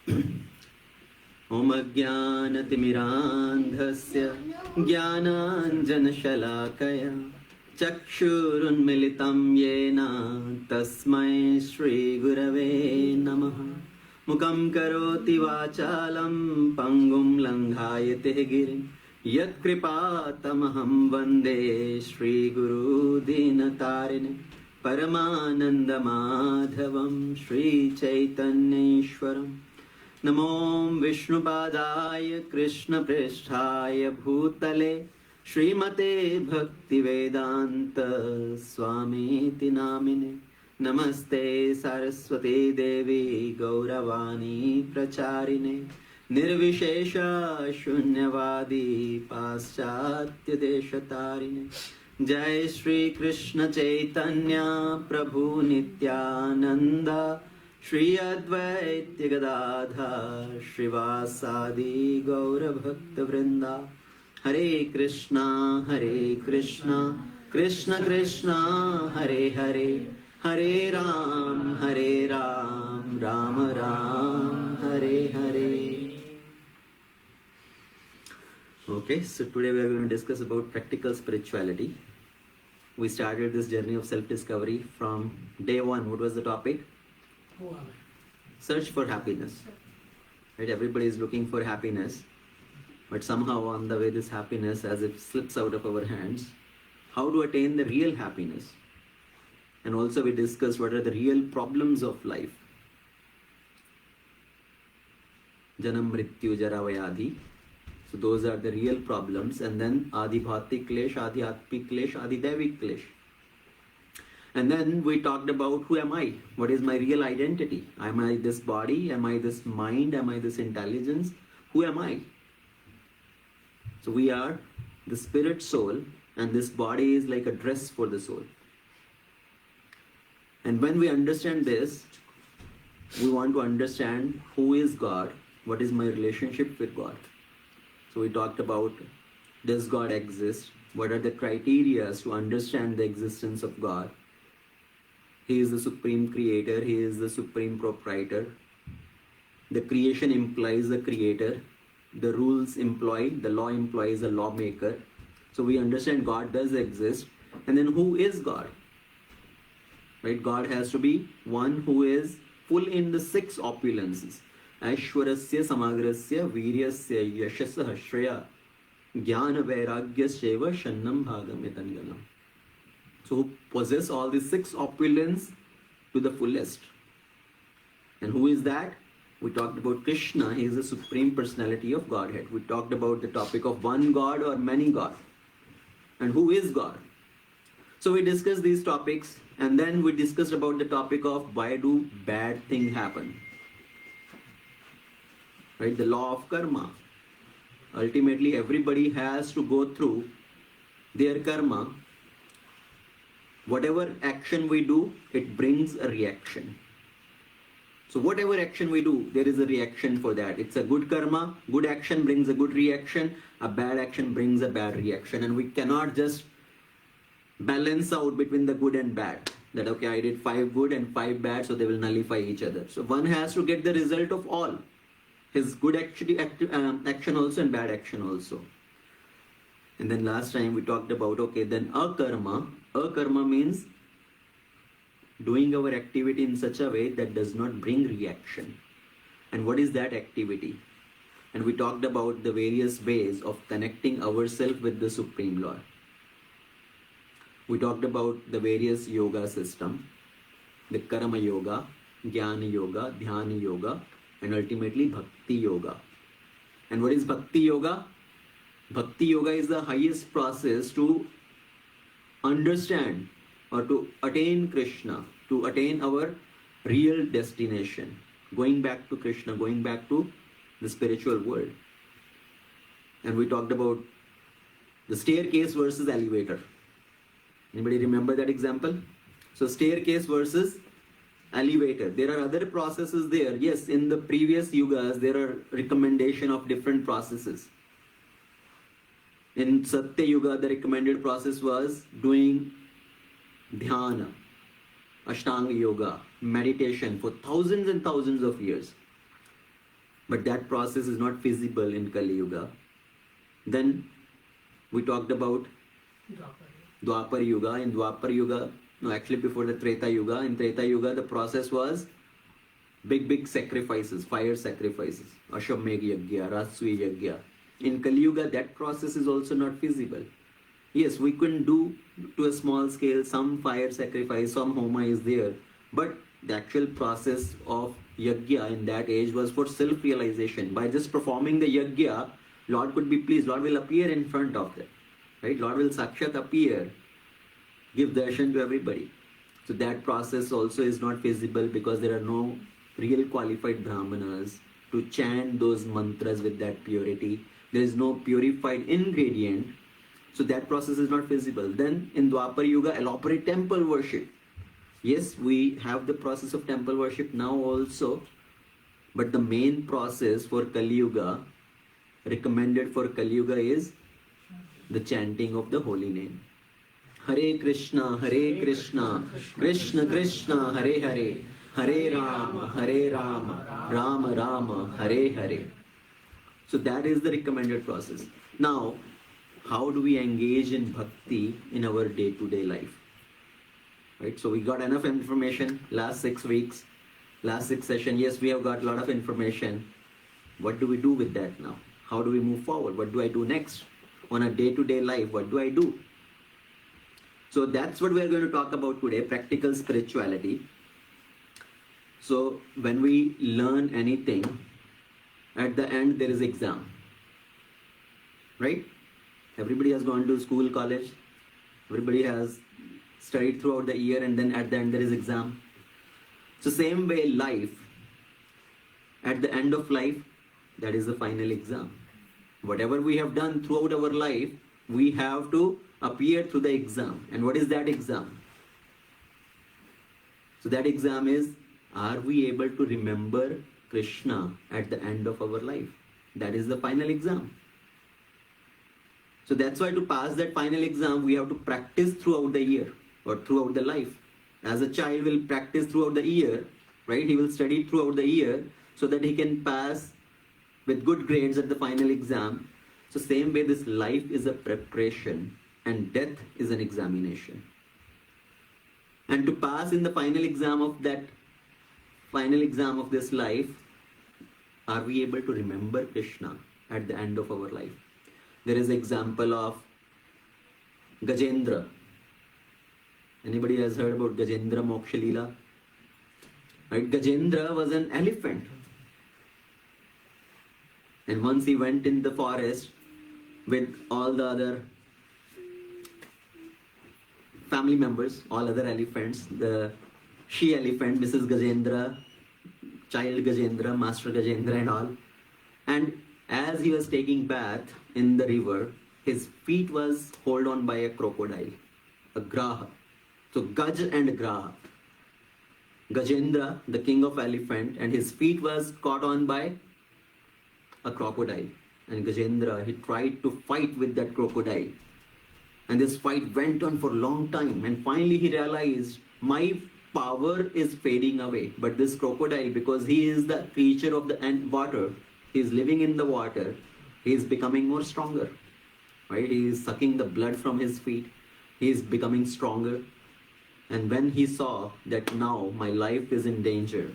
Om Ajnanatimirandhasya Jnananjanashalakaya Chakshurunmilitam Yena Tasmai Shri Gurave Namaha. Mukam karoti vachalam Pangum langhayate girim Yat kripatamaham vande Shri Guru Dinatarine Paramananda Madhavam Shri Chaitanyeshwaram. Namo Vishnupadaya Krishna Pristhaya Bhutale Srimate Bhakti Vedanta Swamiti Namine. Namaste Saraswati Devi Gauravani Pracharine Nirvishesha Shunyavadi Paschatya Deshatarine. Jai Shri Krishna Chaitanya Prabhu Nityananda Shri Advaita Gadadhar Shrivasadi Gaura Bhakta Vrinda. Hare Krishna Krishna Krishna Hare Hare Hare Ram Ram Ram Hare Hare. Okay, so today we are going to discuss about practical spirituality. We started this journey of self-discovery from day one. What was the topic? Search for happiness. Right? Everybody is looking for happiness, but somehow on the way this happiness as it slips out of our hands, how to attain the real happiness. And also we discussed what are the real problems of life. Janam Mrityu Jara Vyadhi. So those are the real problems. And then Adi Bhautik Klesh, Adi Atmik Klesh, Adi Devik Klesh. And then we talked about who am I? What is my real identity? Am I this body? Am I this mind? Am I this intelligence? Who am I? So we are the spirit soul, and this body is like a dress for the soul. And when we understand this, we want to understand who is God, what is my relationship with God. So we talked about, does God exist? What are the criteria to understand the existence of God? He is the supreme creator. He is the supreme proprietor. The creation implies a creator. The rules imply, the law implies a lawmaker. So we understand God does exist. And then who is God? Right? God has to be one who is full in the six opulences. Aishwarasya samagrasya viryasya yashasah shreya jnana vairagyasya shannam bhagam yatanganam. So who possess all the six opulence to the fullest. And who is that? We talked about Krishna. He is the supreme personality of Godhead. We talked about the topic of one God or many God. And who is God? So we discussed these topics, and then we discussed about the topic of why do bad things happen. Right? The law of karma. Ultimately, everybody has to go through their karma. Whatever action we do, it brings a reaction. So whatever action we do, there is a reaction for that. It's a good karma. Good action brings a good reaction. A bad action brings a bad reaction. And we cannot just balance out between the good and bad. That, okay, I did 5 good and 5 bad, so they will nullify each other. So one has to get the result of all. His good action also and bad action also. And then last time we talked about, okay, then akarma. Akarma means doing our activity in such a way that does not bring reaction. And what is that activity? And we talked about the various ways of connecting ourselves with the Supreme Lord. We talked about the various yoga system, the Karma Yoga, Jnana Yoga, Dhyana Yoga, and ultimately Bhakti Yoga. And what is Bhakti Yoga? Bhakti Yoga is the highest process to understand or to attain Krishna, to attain our real destination, going back to Krishna, going back to the spiritual world. And we talked about the staircase versus elevator. Anybody remember that example? So staircase versus elevator. There are other processes there. Yes, in the previous yugas, there are recommendation of different processes. In Satya Yuga, the recommended process was doing dhyana, Ashtanga Yoga, meditation for thousands and thousands of years. but that process is not feasible in Kali Yuga. Then we talked about Dwapar Yuga. In Dwapar Yuga, no, actually before the Treta Yuga, in Treta Yuga the process was big sacrifices, fire sacrifices, Ashwamedh Yajna, Rajsui Yajna. In Kali Yuga that process is also not feasible. Yes, we can do to a small scale some fire sacrifice, some homa is there, but the actual process of yajna in that age was for self-realization. By just performing the yajna, Lord could be pleased. Lord will appear in front of them. Right? Lord will sakshat appear, give darshan to everybody. So that process also is not feasible because there are no real qualified brahmanas to chant those mantras with that purity. There is no purified ingredient. So that process is not feasible. Then in Dwapar Yuga, elaborate temple worship. Yes, we have the process of temple worship now also, but the main process for Kali Yuga, recommended for Kali Yuga, is the chanting of the holy name. Hare Krishna, Krishna Krishna, Hare Hare, Hare Rama, Rama Rama, Hare Hare. So that is the recommended process. Now, how do we engage in bhakti in our day-to-day life? Right? So we got enough information last 6 weeks, last 6 sessions. Yes, we have got a lot of information. What do we do with that now? How do we move forward? What do I do next? On a day-to-day life, what do I do? So that's what we are going to talk about today, practical spirituality. So when we learn anything, at the end there is exam. Right? Everybody has gone to school, college. Everybody has studied throughout the year, and then at the end there is exam. So same way life, at the end of life, that is the final exam. Whatever we have done throughout our life, we have to appear through the exam. And what is that exam? So that exam is, are we able to remember Krishna at the end of our life? That is the final exam. So that's why to pass that final exam, we have to practice throughout the year or throughout the life. As a child will practice throughout the year, right? He will study throughout the year so that he can pass with good grades at the final exam. So same way this life is a preparation and death is an examination. And to pass in the final exam of this life, are we able to remember Krishna at the end of our life? There is example of Gajendra. Anybody has heard about Gajendra Moksha Leela? Right? Gajendra was an elephant. And once he went in the forest with all the other family members, all other elephants, the she-elephant, Mrs. Gajendra, child Gajendra, Master Gajendra and all. And as he was taking bath in the river, his feet was held on by a crocodile, a graha. So Gaj and Graha. Gajendra, the king of elephant, and his feet was caught on by a crocodile. And Gajendra, he tried to fight with that crocodile. And this fight went on for a long time. And finally he realized, my power is fading away. But this crocodile, because he is the creature of the water, he is living in the water, he is becoming more stronger. Right? He is sucking the blood from his feet. He is becoming stronger. And when he saw that now my life is in danger,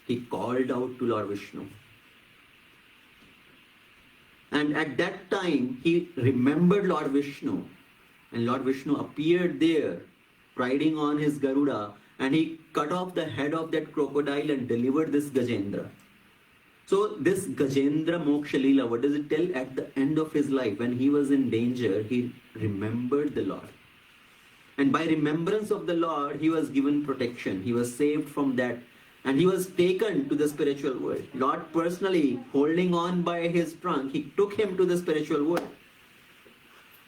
he called out to Lord Vishnu. And at that time, he remembered Lord Vishnu. And Lord Vishnu appeared there, riding on his Garuda, and he cut off the head of that crocodile and delivered this Gajendra. So this Gajendra Moksha Leela, what does it tell? At the end of his life, when he was in danger, he remembered the Lord. And by remembrance of the Lord, he was given protection. He was saved from that. And he was taken to the spiritual world. Lord personally, holding on by his trunk, he took him to the spiritual world.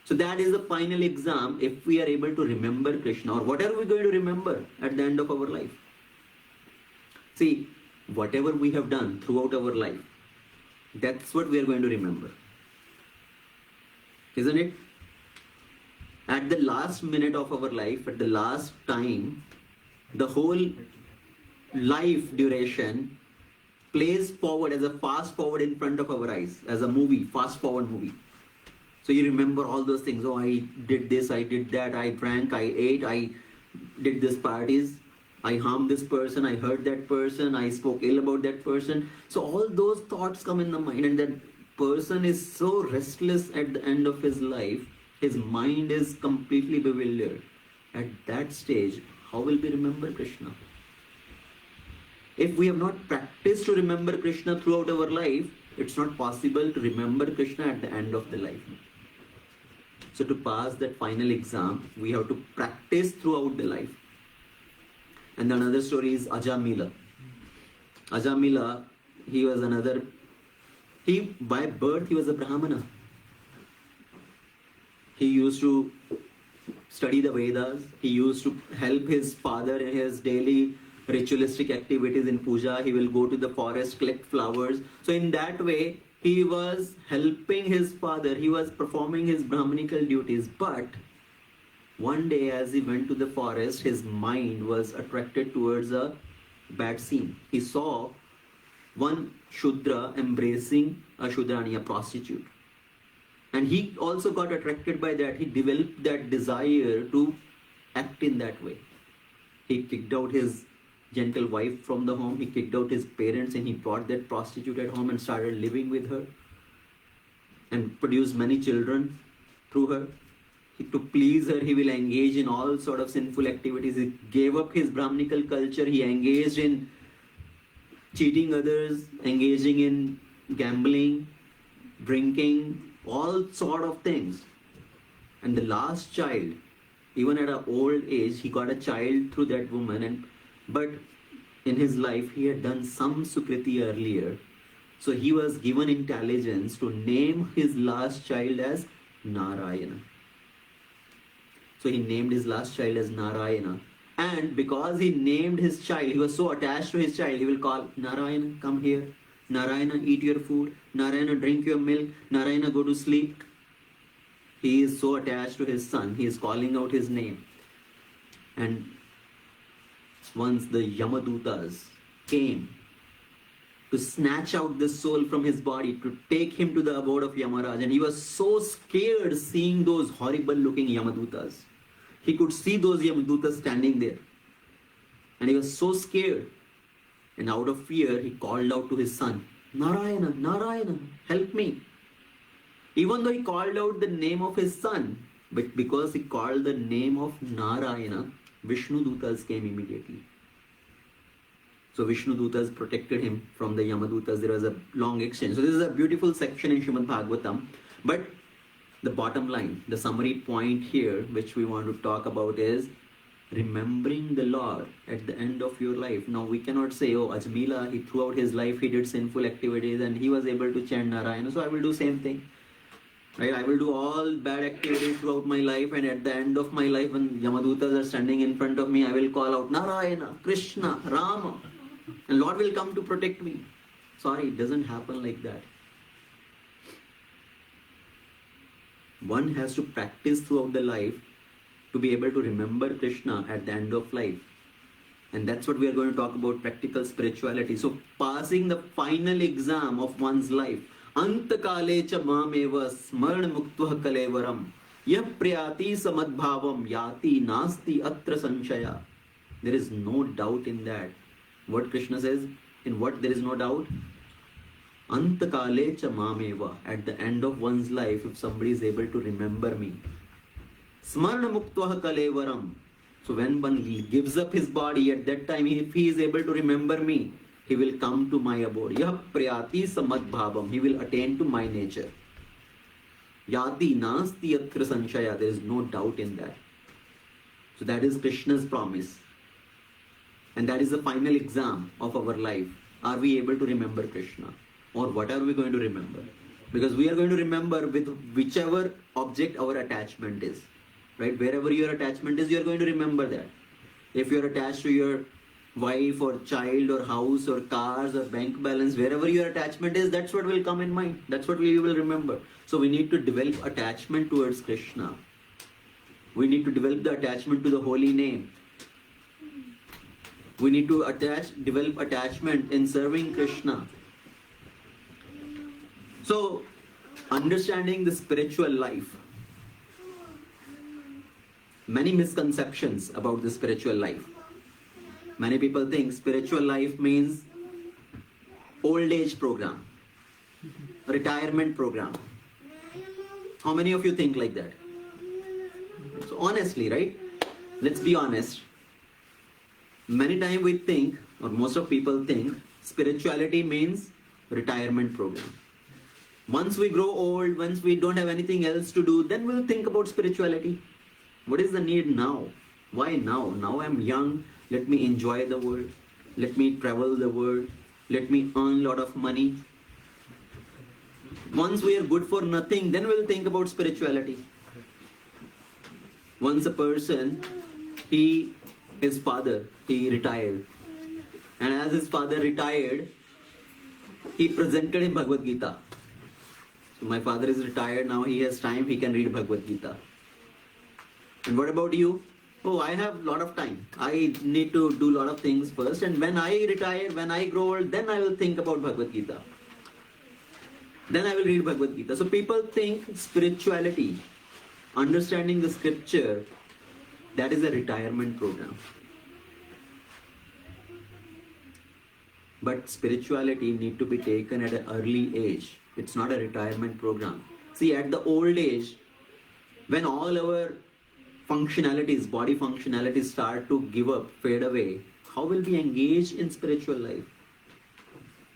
So that is the final exam if we are able to remember Krishna, or what are we going to remember at the end of our life? See, whatever we have done throughout our life, that's what we are going to remember. Isn't it? At the last minute of our life, at the last time, the whole life duration, plays forward as a fast forward in front of our eyes, as a movie, fast forward movie. So you remember all those things. Oh, I did this, I did that, I drank, I ate, I did this parties, I harmed this person, I hurt that person, I spoke ill about that person. So all those thoughts come in the mind, and that person is so restless at the end of his life. His mind is completely bewildered. At that stage, how will we remember Krishna? If we have not practiced to remember Krishna throughout our life, it's not possible to remember Krishna at the end of the life. So to pass that final exam, we have to practice throughout the life. And another story is Ajamila. Ajamila, by birth he was a Brahmana. He used to study the Vedas. He used to help his father in his daily ritualistic activities in puja. He will go to the forest, collect flowers. So in that way, he was helping his father. He was performing his Brahmanical duties. But one day as he went to the forest, his mind was attracted towards a bad scene. He saw one Shudra embracing a Shudrani, a prostitute. And he also got attracted by that. He developed that desire to act in that way. He kicked out his gentle wife from the home. He kicked out his parents, and he brought that prostitute at home and started living with her and produced many children through her. To please her, he will engage in all sort of sinful activities. He gave up his Brahmanical culture. He engaged in cheating others, engaging in gambling, drinking, all sort of things. And the last child, even at an old age, he got a child through that woman. But in his life, he had done some sukriti earlier. So he was given intelligence to name his last child as Narayana. So he named his last child as Narayana. And because he named his child, he was so attached to his child, he will call, Narayana, come here. Narayana, eat your food. Narayana, drink your milk. Narayana, go to sleep. He is so attached to his son. He is calling out his name. And once the Yamadutas came to snatch out the soul from his body, to take him to the abode of Yamaraj, and he was so scared seeing those horrible looking Yamadutas. He could see those Yamadutas standing there. And he was so scared. And out of fear, he called out to his son, Narayana, Narayana, help me. Even though he called out the name of his son, but because he called the name of Narayana, Vishnu Dutas came immediately. So Vishnu Dutas protected him from the Yamadutas. There was a long exchange. So this is a beautiful section in Srimad Bhagavatam. But the bottom line, the summary point here, which we want to talk about is remembering the Lord at the end of your life. Now we cannot say, oh, Ajmila, throughout his life he did sinful activities and he was able to chant Narayana, so I will do same thing. Right? I will do all bad activities throughout my life, and at the end of my life when Yamadutas are standing in front of me, I will call out Narayana, Krishna, Rama, and Lord will come to protect me. Sorry, it doesn't happen like that. One has to practice throughout the life to be able to remember Krishna at the end of life. And that's what we are going to talk about, practical spirituality. So passing the final exam of one's life. Antakale cha mameva smarna muktva kalevaram yah priyati samadbhavam yati nasti atra sanshaya. There is no doubt in that. What Krishna says, in what there is no doubt? Antakale cha mameva. At the end of one's life, if somebody is able to remember me. Smarna muktva kalevaram. So when one gives up his body, at that time, if he is able to remember me, he will come to my abode. Yah priyati samadbhavam. He will attain to my nature. Yati nasti atra sanshaya. There is no doubt in that. So that is Krishna's promise. And that is the final exam of our life. Are we able to remember Krishna? Or what are we going to remember? Because we are going to remember with whichever object our attachment is. Right? Wherever your attachment is, you are going to remember that. If you are attached to your wife or child or house or cars or bank balance, wherever your attachment is, that's what will come in mind. That's what we will remember. So we need to develop attachment towards Krishna. We need to develop the attachment to the holy name. We need to develop attachment in serving Krishna. So, understanding the spiritual life. Many misconceptions about the spiritual life. Many people think spiritual life means old age program, retirement program. How many of you think like that? So honestly, right? Let's be honest. Many times we think, or most of people think, spirituality means retirement program. Once we grow old, once we don't have anything else to do, then we'll think about spirituality. What is the need now? Why now? Now I'm young, let me enjoy the world, let me travel the world, let me earn a lot of money. Once we are good for nothing, then we'll think about spirituality. Once a person, his father, he retired. And as his father retired, he presented him Bhagavad Gita. So my father is retired, now he has time, he can read Bhagavad Gita. And what about you? Oh, I have a lot of time. I need to do a lot of things first. And when I retire, when I grow old, then I will think about Bhagavad Gita. Then I will read Bhagavad Gita. So people think spirituality, understanding the scripture, that is a retirement program. But spirituality need to be taken at an early age. It's not a retirement program. See, at the old age, when all our functionalities, body functionalities start to give up, fade away, how will we engage in spiritual life?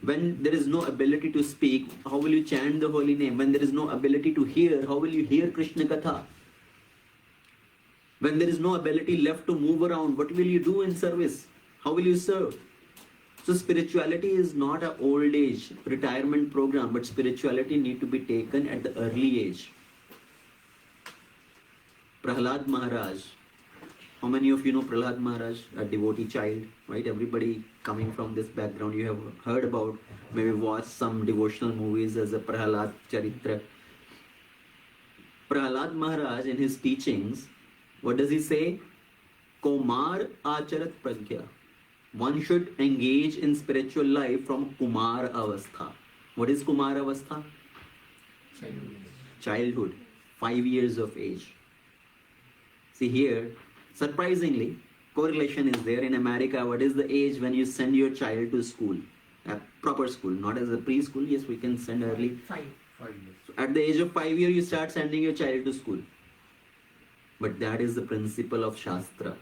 When there is no ability to speak, how will you chant the holy name? When there is no ability to hear, how will you hear Krishna Katha? When there is no ability left to move around, what will you do in service? How will you serve? So spirituality is not an old age retirement program, but spirituality need to be taken at the early age. Prahlad Maharaj. How many of you know Prahlad Maharaj, a devotee child, right? Everybody coming from this background, you have heard about, maybe watched some devotional movies as a Prahlad Charitra. Prahlad Maharaj in his teachings, what does he say? Kumar Acharat Pragya. One should engage in spiritual life from Kumar Avastha. What is Kumar Avastha? Childhood. 5 years of age. See here, surprisingly, correlation is there in America. What is the age when you send your child to school? A proper school, not as a preschool. Yes, we can send early. 5 years. So at the age of 5 years, you start sending your child to school. But that is the principle of Shastra.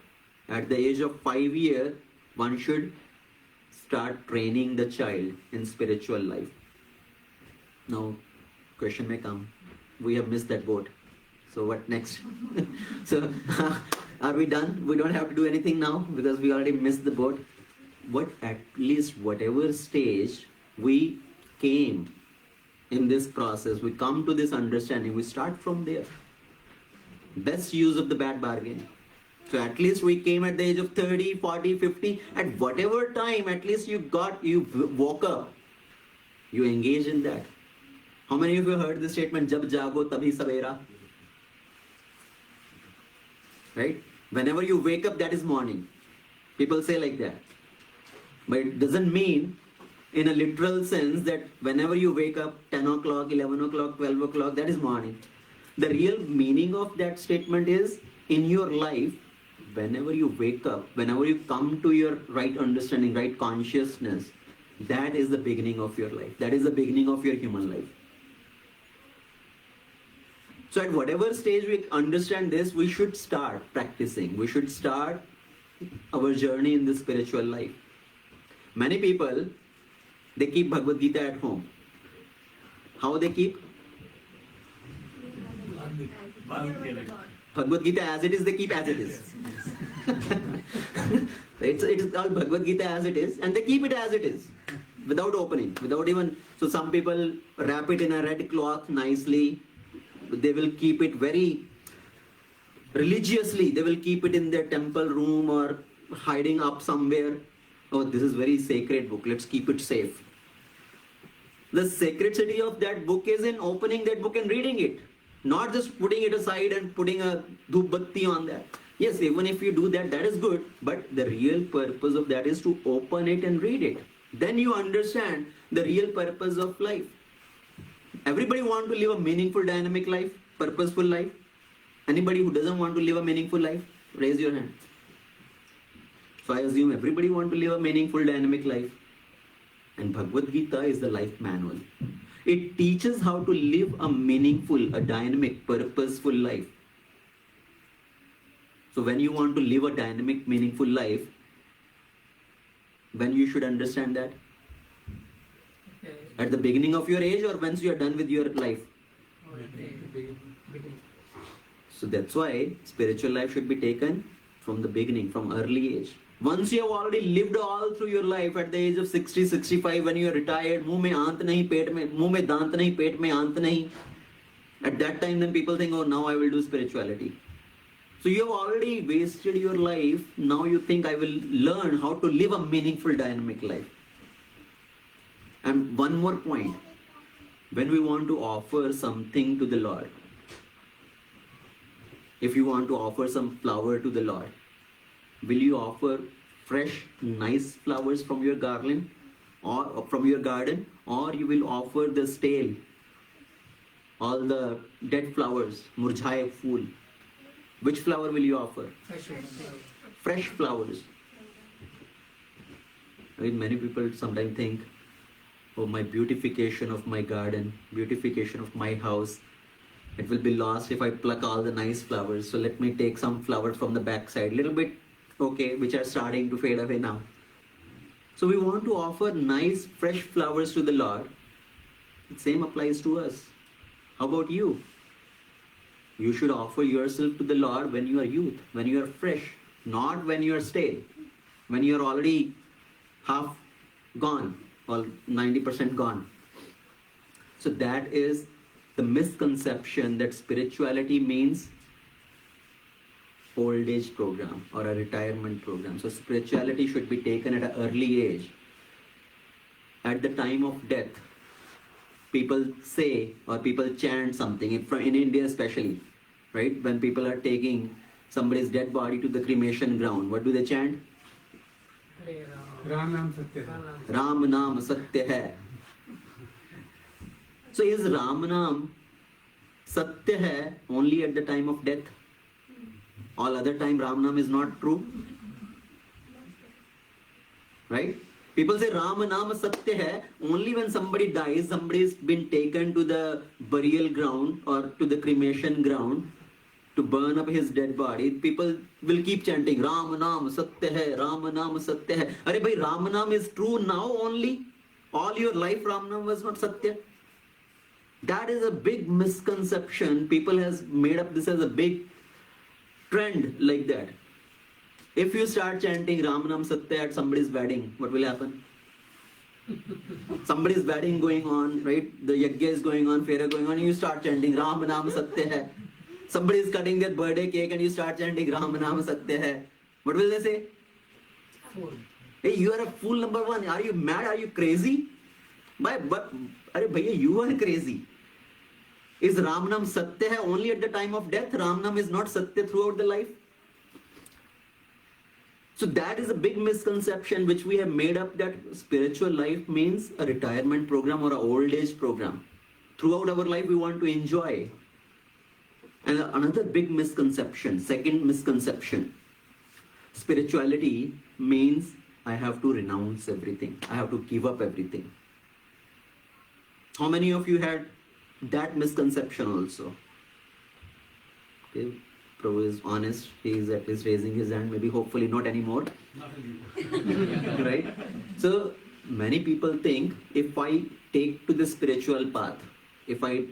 At the age of 5 years, one should start training the child in spiritual life. Now, question may come. We have missed that boat. So what next? So are we done? We don't have to do anything now because we already missed the boat. But at least whatever stage we came in this process, we come to this understanding, we start from there. Best use of the bad bargain. So at least we came at the age of 30, 40, 50, at whatever time, at least you woke up, you engage in that. How many of you heard the statement, Jab jago tabhi savera? Right? Whenever you wake up, that is morning. People say like that. But it doesn't mean in a literal sense that whenever you wake up, 10 o'clock, 11 o'clock, 12 o'clock, that is morning. The real meaning of that statement is, in your life, whenever you wake up, whenever you come to your right understanding, right consciousness, that is the beginning of your life. That is the beginning of your human life. So at whatever stage we understand this, we should start practicing. We should start our journey in the spiritual life. Many people, they keep Bhagavad Gita at home. How they keep? Bhagavad Gita as it is, they keep as it is. It is called Bhagavad Gita as it is, and they keep it as it is, without opening, without even. So some people wrap it in a red cloth nicely. They will keep it very religiously. They will keep it in their temple room or hiding up somewhere. Oh, this is very sacred book. Let's keep it safe. The sacredity of that book is in opening that book and reading it. Not just putting it aside and putting a dhupbatti on that. Yes, even if you do that, that is good, but the real purpose of that is to open it and read it. Then you understand the real purpose of life. Everybody want to live a meaningful, dynamic life, purposeful life. Anybody who doesn't want to live a meaningful life, raise your hand. So I assume everybody want to live a meaningful, dynamic life. And Bhagavad Gita is the life manual. It teaches how to live a meaningful, a dynamic, purposeful life. So when you want to live a dynamic, meaningful life, when you should understand that? At the beginning of your age or once you are done with your life? So that's why spiritual life should be taken from the beginning, from early age. Once you have already lived all through your life at the age of 60, 65, when you are retired, मुंह में आंत नहीं, पेट में, मुंह में दांत नहीं, पेट में आंत नहीं. At that time, then people think, oh, now I will do spirituality. So you have already wasted your life. Now you think I will learn how to live a meaningful, dynamic life. And one more point. When we want to offer something to the Lord, if you want to offer some flower to the Lord, will you offer fresh, nice flowers from your garland or from your garden, or you will offer the stale, all the dead flowers, murjhaye phool? Which flower will you offer? Fresh flowers. I mean, many people sometimes think, oh, my beautification of my garden, beautification of my house, it will be lost if I pluck all the nice flowers. So let me take some flowers from the backside, little bit, okay, which are starting to fade away now. So we want to offer nice, fresh flowers to the Lord. The same applies to us. How about you? You should offer yourself to the Lord when you are youth, when you are fresh, not when you are stale, when you are already half gone or 90% gone. So that is the misconception that spirituality means old age program or a retirement program. So spirituality should be taken at an early age. At the time of death, people say or people chant something, in India especially, right? When people are taking somebody's dead body to the cremation ground, what do they chant? Ram Naam Satya Hai. Ram Naam Satya Hai. So is Ram Naam Satya Hai only at the time of death? All other time Ram Naam is not true? Right? People say Ram Naam Satya Hai only when somebody dies, somebody's been taken to the burial ground or to the cremation ground to burn up his dead body. People will keep chanting Ram Naam Satya Hai, Ram Naam Satya Hai. Arey bhai, Ram Naam is true now only? All your life Ram Naam was not Satya? That is a big misconception. People has made up this as a big trend like that. If you start chanting Ram Naam Satya at somebody's wedding, what will happen? Somebody's wedding going on, right? The yajna is going on, fera going on, and you start chanting Ram Naam Satya Hai. Somebody is cutting their birthday cake and you start chanting Ram Naam Satya Hai. What will they say? Hey, you are a fool number one. Are you mad? Are you crazy? But bhaiya, you are crazy. Is Ram Naam Satya Hai only at the time of death? Ram Naam is not Satya throughout the life? So that is a big misconception which we have made up, that spiritual life means a retirement program or an old age program. Throughout our life we want to enjoy. And another big misconception, second misconception, spirituality means I have to renounce everything. I have to give up everything. How many of you had that misconception also? Okay. Prabhu is honest, he is at least raising his hand, maybe hopefully not anymore. Not anymore. Right? So many people think if I take to the spiritual path, if I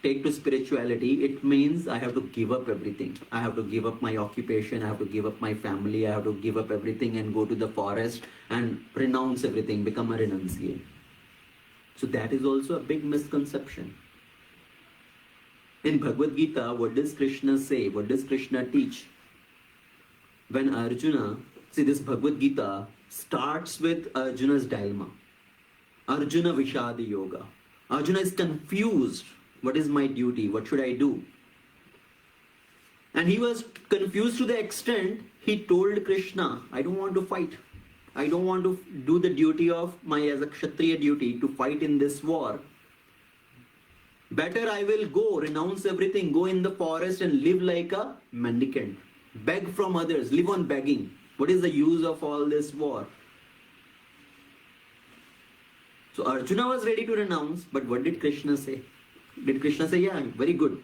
take to spirituality, it means I have to give up everything. I have to give up my occupation, I have to give up my family, I have to give up everything and go to the forest and renounce everything, become a renunciate. So that is also a big misconception. In Bhagavad Gita, what does Krishna say? What does Krishna teach? When Arjuna, see, this Bhagavad Gita starts with Arjuna's dilemma. Arjuna Vishadi Yoga. Arjuna is confused. What is my duty? What should I do? And he was confused to the extent he told Krishna, I don't want to fight. I don't want to do the duty of my as a Kshatriya duty to fight in this war. Better I will go, renounce everything, go in the forest and live like a mendicant. Beg from others, live on begging. What is the use of all this war? So Arjuna was ready to renounce, but what did Krishna say? Did Krishna say, yeah, very good.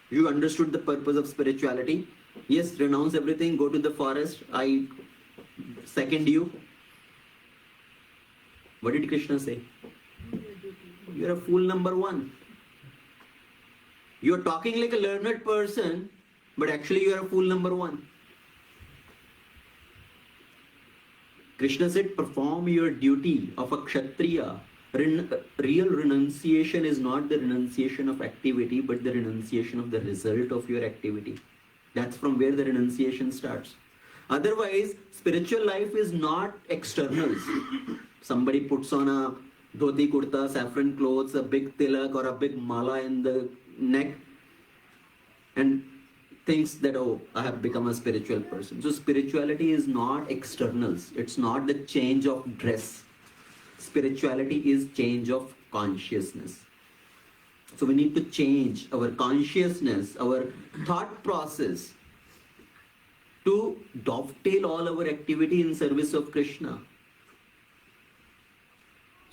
You understood the purpose of spirituality. Yes, renounce everything, go to the forest. I second you. What did Krishna say? You're a fool number one. You're talking like a learned person, but actually you're a fool number one. Krishna said, perform your duty of a Kshatriya. Real renunciation is not the renunciation of activity, but the renunciation of the result of your activity. That's from where the renunciation starts. Otherwise, spiritual life is not externals. Somebody puts on a dhoti kurta, saffron clothes, a big tilak or a big mala in the neck and thinks that, oh, I have become a spiritual person. So spirituality is not externals. It's not the change of dress. Spirituality is change of consciousness. So we need to change our consciousness, our thought process to dovetail all our activity in service of Krishna.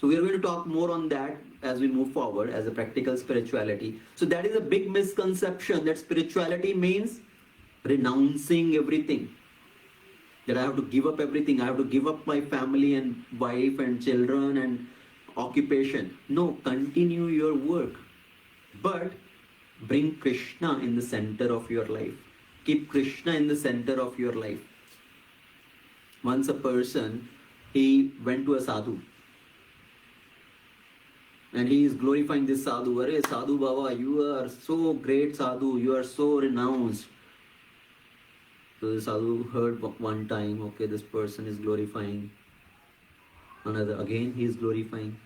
So we are going to talk more on that as we move forward as a practical spirituality. So that is a big misconception that spirituality means renouncing everything. That I have to give up everything. I have to give up my family and wife and children and occupation. No, continue your work. But bring Krishna in the center of your life. Keep Krishna in the center of your life. Once a person, he went to a sadhu. And he is glorifying this sadhu. Arey sadhu Baba, you are so great sadhu. You are so renounced. So the sadhu heard one time, okay, this person is glorifying. Another, again he is glorifying.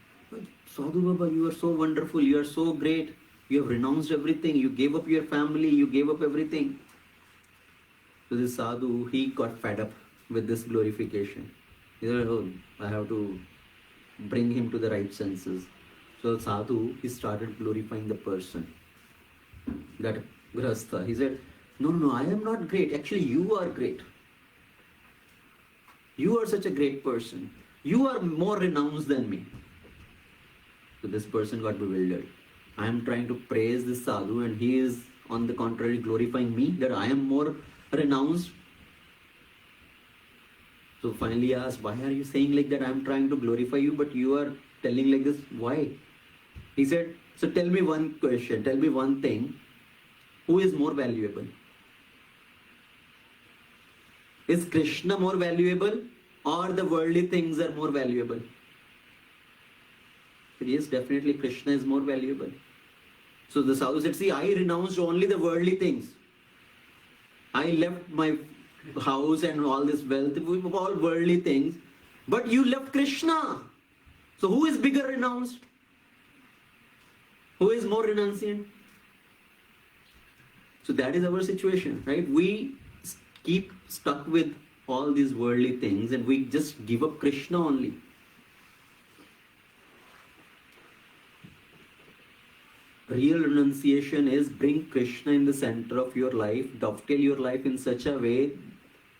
Sadhu Baba, you are so wonderful. You are so great. You have renounced everything. You gave up your family. You gave up everything. So this sadhu, he got fed up with this glorification. He said, oh, I have to bring him to the right senses. So sadhu, he started glorifying the person, that grahastha. He said, no, I am not great. Actually, you are great. You are such a great person. You are more renounced than me. So this person got bewildered. I am trying to praise this sadhu and he is on the contrary glorifying me, that I am more renounced. So finally he asked, why are you saying like that? I am trying to glorify you, but you are telling like this. Why? He said, so tell me one question, tell me one thing. Who is more valuable? Is Krishna more valuable or the worldly things are more valuable? Said, yes, definitely Krishna is more valuable. So the sadhu said, see, I renounced only the worldly things. I left my house and all this wealth, all worldly things. But you left Krishna. So who is bigger renounced? Who is more renunciant? So that is our situation, right? We keep stuck with all these worldly things and we just give up Krishna only. Real renunciation is bring Krishna in the center of your life, dovetail your life in such a way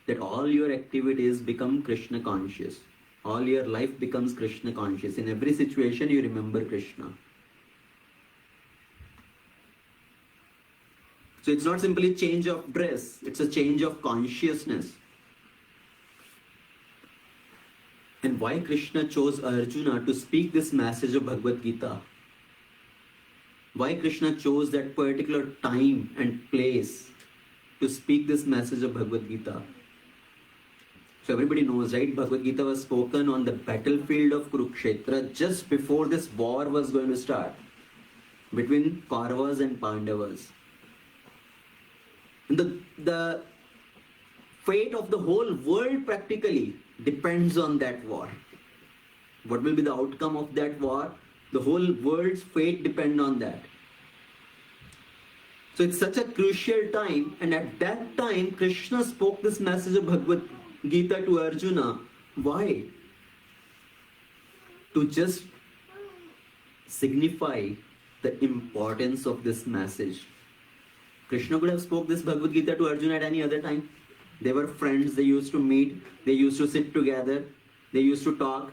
that all your activities become Krishna conscious. All your life becomes Krishna conscious. In every situation you remember Krishna. So it's not simply change of dress, it's a change of consciousness. And why Krishna chose Arjuna to speak this message of Bhagavad Gita? Why Krishna chose that particular time and place to speak this message of Bhagavad Gita? So everybody knows, right? Bhagavad Gita was spoken on the battlefield of Kurukshetra just before this war was going to start between Kauravas and Pandavas. And the fate of the whole world practically depends on that war. What will be the outcome of that war? The whole world's fate depends on that. So it's such a crucial time, and at that time Krishna spoke this message of Bhagavad Gita to Arjuna. Why? To just signify the importance of this message. Krishna could have spoke this Bhagavad Gita to Arjuna at any other time. They were friends, they used to meet, they used to sit together, they used to talk.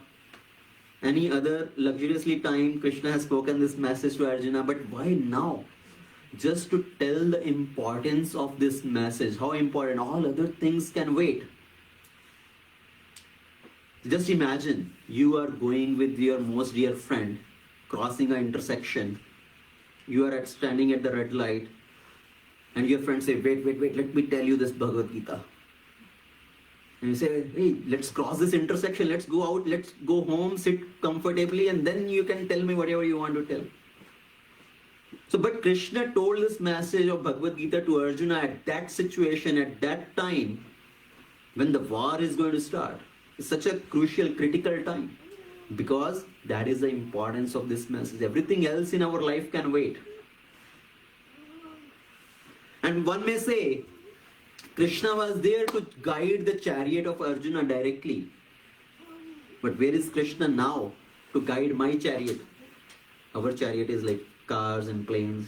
Any other luxuriously time Krishna has spoken this message to Arjuna, but why now? Just to tell the importance of this message, how important, all other things can wait. Just imagine, you are going with your most dear friend, crossing an intersection, you are standing at the red light, and your friend say, wait, let me tell you this Bhagavad Gita. And you say, hey, let's cross this intersection, let's go out, let's go home, sit comfortably, and then you can tell me whatever you want to tell. So, but Krishna told this message of Bhagavad Gita to Arjuna at that situation, at that time, when the war is going to start. It's such a crucial, critical time. Because that is the importance of this message. Everything else in our life can wait. And one may say, Krishna was there to guide the chariot of Arjuna directly. But where is Krishna now to guide my chariot? Our chariot is like cars and planes.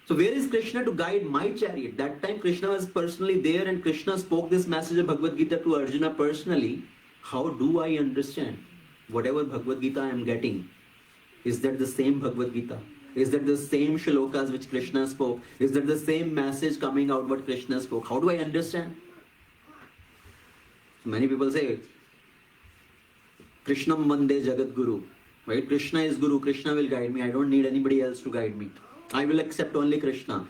So where is Krishna to guide my chariot? That time Krishna was personally there and Krishna spoke this message of Bhagavad Gita to Arjuna personally. How do I understand whatever Bhagavad Gita I am getting? Is that the same Bhagavad Gita? Is that the same shlokas which Krishna spoke? Is that the same message coming out what Krishna spoke? How do I understand? So many people say, Krishnam Vande Jagat Guru. Right? Krishna is Guru. Krishna will guide me. I don't need anybody else to guide me. I will accept only Krishna.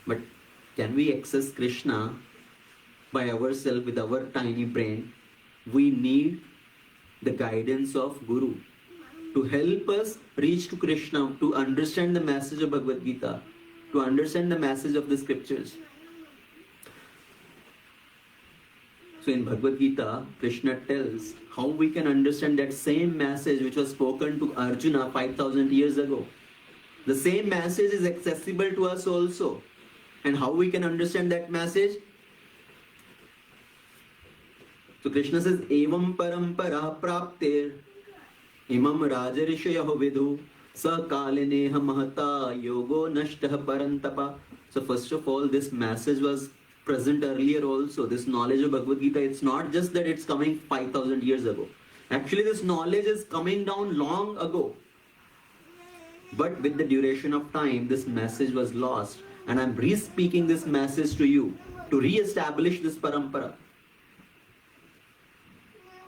But can we access Krishna by ourselves with our tiny brain? We need the guidance of Guru to help us reach to Krishna, to understand the message of Bhagavad Gita, to understand the message of the scriptures. So in Bhagavad Gita, Krishna tells how we can understand that same message which was spoken to Arjuna 5,000 years ago. The same message is accessible to us also. And how we can understand that message? So Krishna says, Evam parampara prapter imam rajarishayaho vidhu sakalineha mahata yogo nashtah parantapa. So first of all, this message was present earlier also. This knowledge of Bhagavad Gita, it's not just that it's coming 5,000 years ago. Actually, this knowledge is coming down long ago. But with the duration of time, this message was lost. And I'm re-speaking this message to you to re-establish this parampara.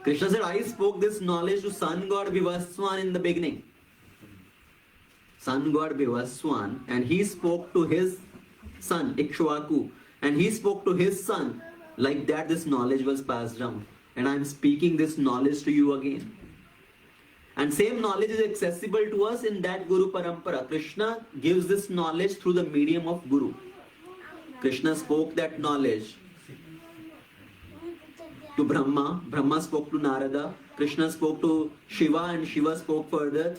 Krishna said, I spoke this knowledge to sun god Vivaswan in the beginning. Sun god Vivaswan, and he spoke to his son Ikshvaku, and he spoke to his son. Like that, this knowledge was passed down. And I'm speaking this knowledge to you again. And same knowledge is accessible to us in that Guru Parampara. Krishna gives this knowledge through the medium of Guru. Krishna spoke that knowledge to Brahma. Brahma spoke to Narada. Krishna spoke to Shiva and Shiva spoke further.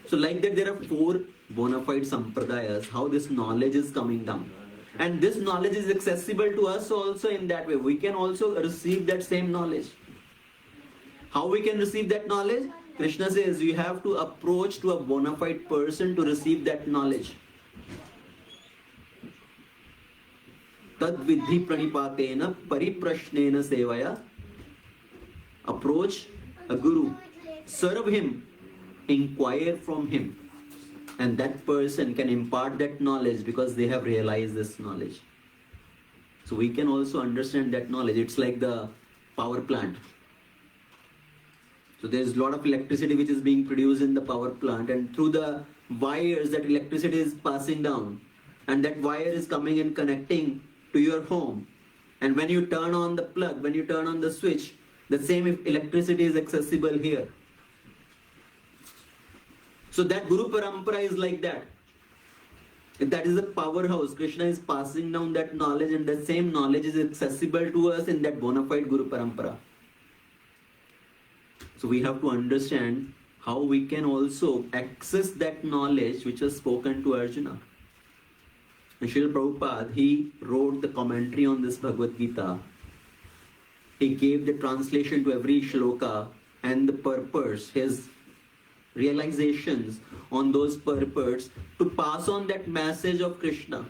So like that, there are 4 bona fide sampradayas, how this knowledge is coming down. And this knowledge is accessible to us also in that way. We can also receive that same knowledge. How we can receive that knowledge? Krishna says you have to approach to a bona fide person to receive that knowledge. Tad vidhi pranipatena pariprashnena sevaya. Approach a guru, serve him, inquire from him. And that person can impart that knowledge because they have realized this knowledge. So we can also understand that knowledge. It's like the power plant. So there's a lot of electricity which is being produced in the power plant, and through the wires that electricity is passing down, and that wire is coming and connecting to your home. And when you turn on the plug, when you turn on the switch, the same electricity is accessible here. So that Guru Parampara is like that. That is a powerhouse. Krishna is passing down that knowledge, and the same knowledge is accessible to us in that bona fide Guru Parampara. So we have to understand how we can also access that knowledge which was spoken to Arjuna. And Srila Prabhupada, he wrote the commentary on this Bhagavad Gita. He gave the translation to every shloka and the purpose, his realizations on those purpose to pass on that message of Krishna.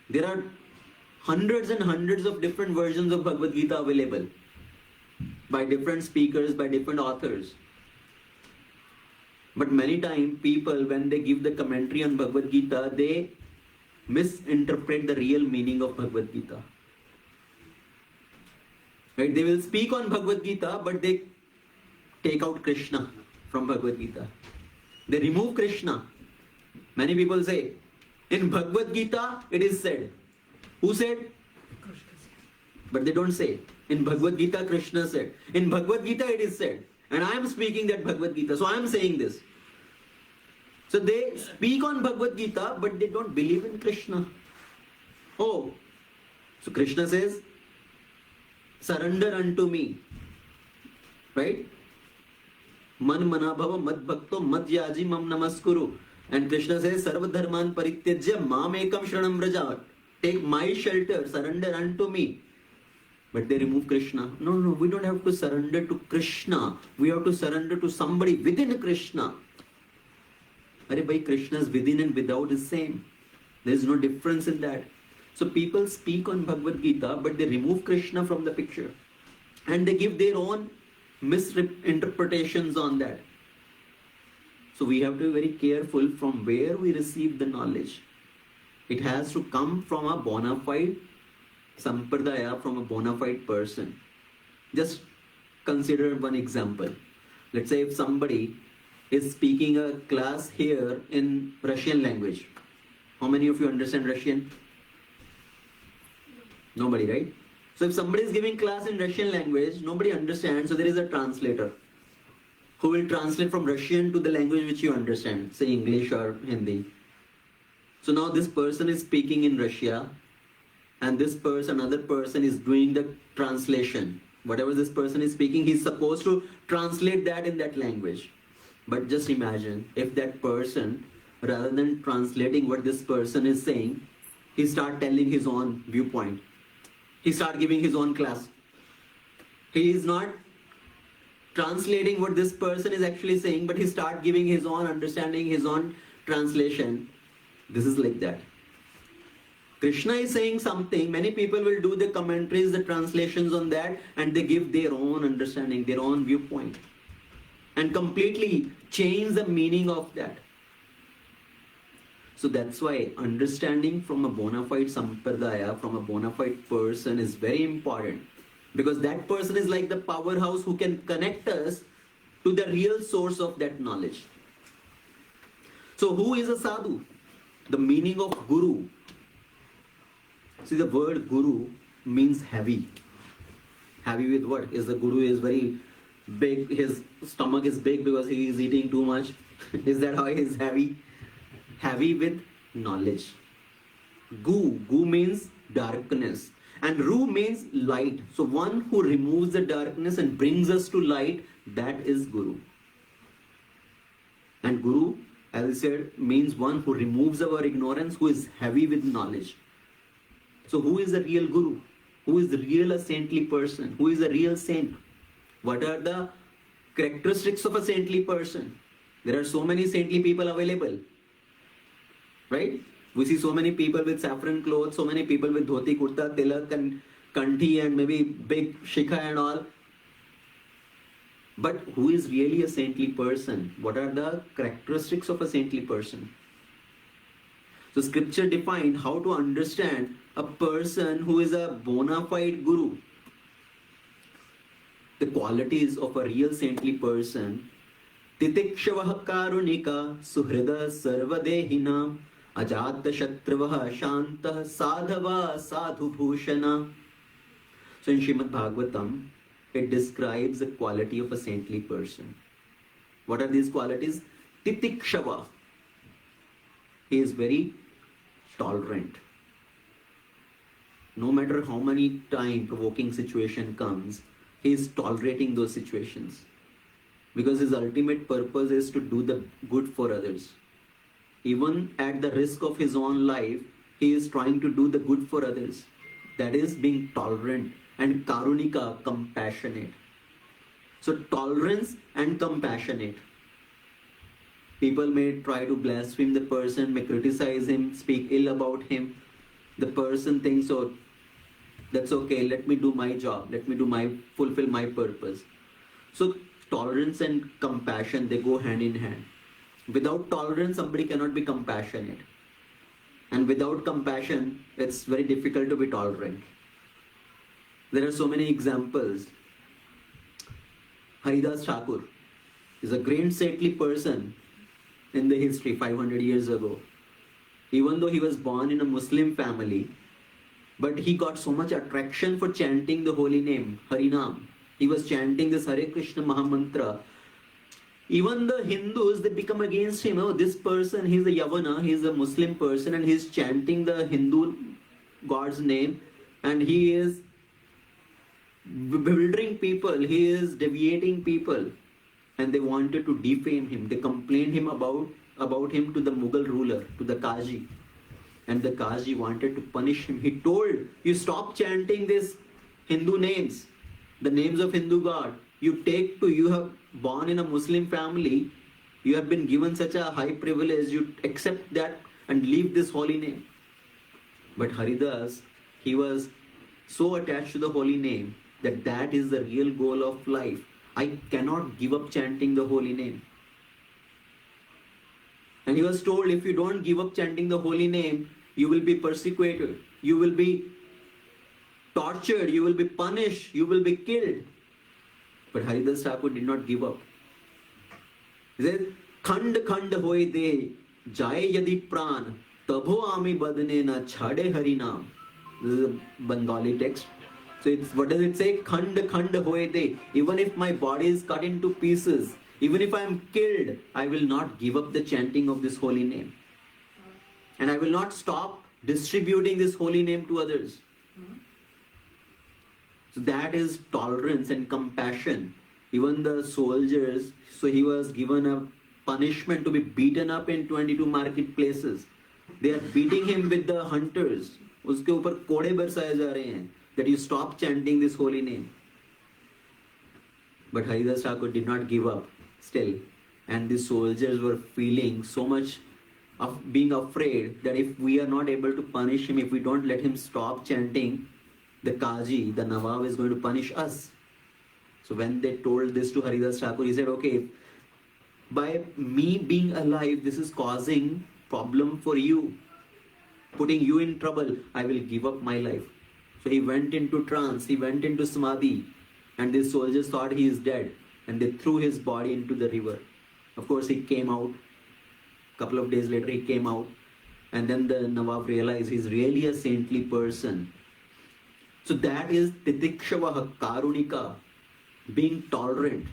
There are hundreds and hundreds of different versions of Bhagavad Gita available by different speakers, by different authors. But many times people, when they give the commentary on Bhagavad Gita, they misinterpret the real meaning of Bhagavad Gita. Right? They will speak on Bhagavad Gita, but they take out Krishna from Bhagavad Gita. They remove Krishna. Many people say, in Bhagavad Gita, it is said. Who said? But they don't say. In Bhagavad Gita, Krishna said. In Bhagavad Gita, it is said. And I am speaking that Bhagavad Gita. So I am saying this. So they speak on Bhagavad Gita, but they don't believe in Krishna. Oh, so Krishna says, surrender unto me. Right? Man manabhava mad bhakto mad yaji mam namaskuru. And Krishna says, sarva dharman parityajya mam ekam shranam vraja. Take my shelter, surrender unto me. But they remove Krishna. No, we don't have to surrender to Krishna. We have to surrender to somebody within Krishna. Arey bhai, Krishna's within and without is same. There is no difference in that. So people speak on Bhagavad Gita, but they remove Krishna from the picture. And they give their own misinterpretations on that. So we have to be very careful from where we receive the knowledge. It has to come from a bona fide sampradaya, from a bona fide person. Just consider one example. Let's say if somebody is speaking a class here in Russian language. How many of you understand Russian? Nobody, right? So if somebody is giving class in Russian language, nobody understands, so there is a translator who will translate from Russian to the language which you understand, say English or Hindi. So now this person is speaking in Russia, and this person, another person is doing the translation. Whatever this person is speaking, he's supposed to translate that in that language. But just imagine if that person, rather than translating what this person is saying, he start telling his own viewpoint. He start giving his own class. He is not translating what this person is actually saying, but he start giving his own understanding, his own translation. This is like that. Krishna is saying something, many people will do the commentaries, the translations on that, and they give their own understanding, their own viewpoint, and completely change the meaning of that. So that's why understanding from a bona fide sampradaya, from a bona fide person is very important. Because that person is like the powerhouse who can connect us to the real source of that knowledge. So who is a sadhu? The meaning of guru. See, the word guru means heavy. Heavy with what? Is the guru is very big, his stomach is big because he is eating too much. Is that how he is heavy? Heavy with knowledge. Gu means darkness. And Ru means light. So one who removes the darkness and brings us to light, that is Guru. And Guru, as I said, means one who removes our ignorance, who is heavy with knowledge. So who is the real Guru? Who is the real saintly person? Who is a real saint? What are the characteristics of a saintly person? There are so many saintly people available. Right? We see so many people with saffron clothes, so many people with dhoti, kurta, tilak and kanthi and maybe big shikha and all. But who is really a saintly person? What are the characteristics of a saintly person? So scripture defined how to understand a person who is a bona fide guru. The qualities of a real saintly person. Titikshavaha karunika suhrida sarvadehina ajata shatravaha shantah sadhava sadhu bhushana. So in Srimad Bhagavatam, it describes the quality of a saintly person. What are these qualities? Titikshava. He is very tolerant. No matter how many time provoking situation comes, he is tolerating those situations. because his ultimate purpose is to do the good for others. Even at the risk of his own life, he is trying to do the good for others. That is being tolerant and karunika, compassionate. So tolerance and compassionate. People may try to blaspheme the person, may criticize him, speak ill about him. The person thinks, oh, that's okay, let me do my job, let me fulfill my purpose. So tolerance and compassion, they go hand in hand. Without tolerance, somebody cannot be compassionate. And without compassion, it's very difficult to be tolerant. There are so many examples. Haridas Thakur is a great saintly person in the history 500 years ago. Even though he was born in a Muslim family, but he got so much attraction for chanting the holy name, Harinam. He was chanting this Hare Krishna Mahamantra. Even the Hindus, they become against him. Oh, this person, he's a Yavana, he's a Muslim person, and he's chanting the Hindu God's name, and he is bewildering people, he is deviating people, and they wanted to defame him. They complained him about him to the Mughal ruler, to the Kaji, and the Kaji wanted to punish him. He told, you stop chanting these Hindu names, the names of Hindu God. You have born in a Muslim family, you have been given such a high privilege, you accept that and leave this holy name. But Haridas, he was so attached to the holy name that is the real goal of life. I cannot give up chanting the holy name. And he was told, if you don't give up chanting the holy name, you will be persecuted, you will be tortured, you will be punished, you will be killed. But Haridas Thakur did not give up. He said, Khand khand hoye de, jaye yadi pran, tabho ami badne na chhade harinam. This is a Bengali text. So what does it say? Khand khand hoye de. Even if my body is cut into pieces, even if I am killed, I will not give up the chanting of this holy name. And I will not stop distributing this holy name to others. So that is tolerance and compassion. Even the soldiers, so he was given a punishment to be beaten up in 22 marketplaces. They are beating him with the hunters. Uske upar kode barsaye ja rahe hain, that you stop chanting this holy name. But Haridas Thakur did not give up still. And the soldiers were feeling so much of being afraid that if we are not able to punish him, if we don't let him stop chanting, the Kaji, the Nawab, is going to punish us. So when they told this to Haridas Thakur, he said, okay, by me being alive, this is causing problem for you, putting you in trouble, I will give up my life. So he went into trance, he went into samadhi, and the soldiers thought he is dead, and they threw his body into the river. Of course, he came out. A couple of days later, he came out, and then the Nawab realized he's really a saintly person. So that is titikshavaha, karunika, being tolerant.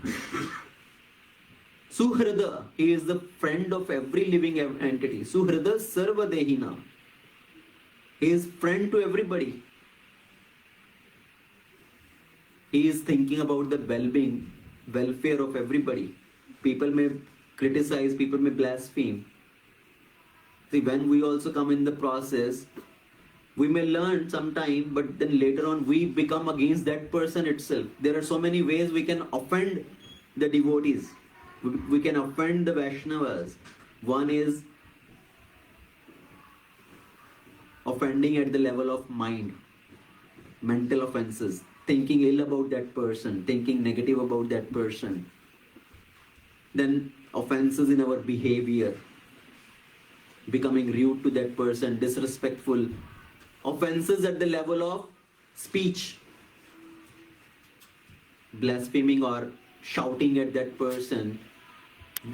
Suhrada, he is the friend of every living entity. Suhrada sarva dehina. He is friend to everybody. He is thinking about the well-being, welfare of everybody. People may criticize, people may blaspheme. See, when we also come in the process, we may learn sometime, but then later on we become against that person itself. There are so many ways we can offend the devotees. We can offend the Vaishnavas. One is offending at the level of mind, mental offenses, thinking ill about that person, thinking negative about that person. Then offenses in our behavior, becoming rude to that person, disrespectful. Offenses at the level of speech, blaspheming or shouting at that person,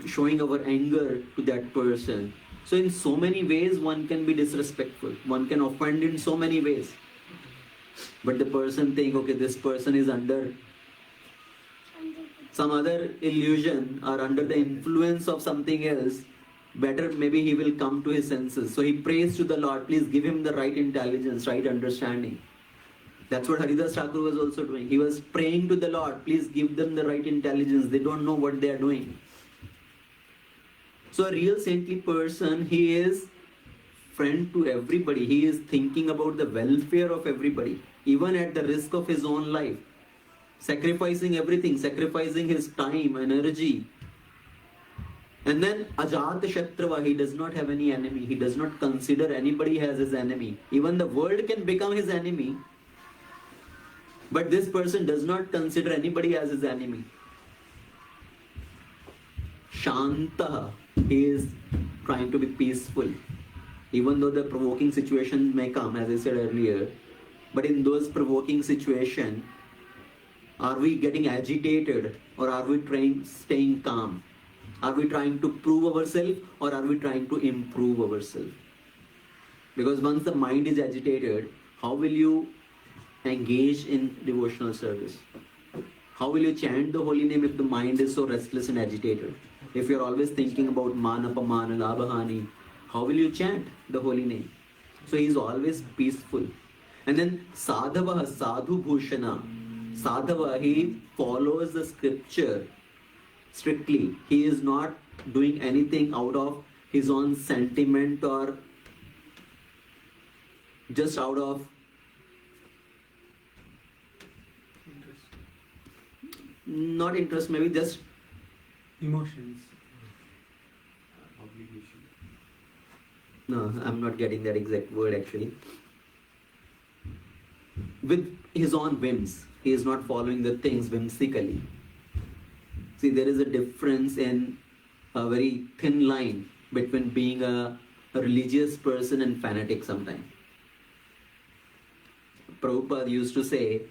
showing our anger to that person. So in so many ways one can be disrespectful, one can offend in so many ways. But the person think, okay, this person is under some other illusion or under the influence of something else, better maybe he will come to his senses. So he prays to the Lord, please give him the right intelligence, right understanding. That's what Haridas Thakur was also doing. He was praying to the Lord, please give them the right intelligence. They don't know what they are doing. So a real saintly person, he is friend to everybody. He is thinking about the welfare of everybody, even at the risk of his own life. Sacrificing everything, sacrificing his time, energy. And then Ajat Shatrava, he does not have any enemy. He does not consider anybody as his enemy. Even the world can become his enemy. But this person does not consider anybody as his enemy. Shanta, he is trying to be peaceful. Even though the provoking situations may come, as I said earlier. But in those provoking situations, are we getting agitated or are we staying calm? Are we trying to prove ourselves or are we trying to improve ourselves? Because once the mind is agitated, how will you engage in devotional service? How will you chant the holy name if the mind is so restless and agitated? If you're always thinking about manapamana, labhahani, how will you chant the holy name? So he's always peaceful. And then sadhava, sadhu bhushana. Sadhava, he follows the scripture strictly. He is not doing anything out of his own sentiment or just out of not interest, maybe just Emotions. Obligation. no, I'm not getting that exact word actually. With his own whims, he is not following the things whimsically. See, there is a difference in a very thin line between being a religious person and fanatic sometimes. Prabhupada used to say,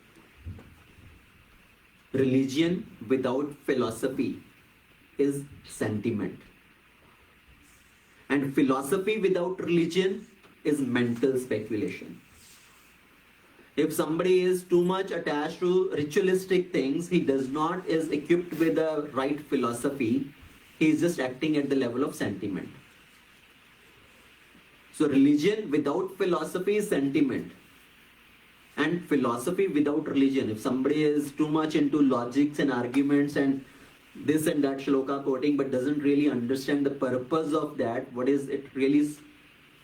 religion without philosophy is sentiment. And philosophy without religion is mental speculation. If somebody is too much attached to ritualistic things, he is equipped with the right philosophy, he is just acting at the level of sentiment. So religion without philosophy is sentiment. And philosophy without religion, if somebody is too much into logics and arguments and this and that shloka quoting but doesn't really understand the purpose of that, what is it really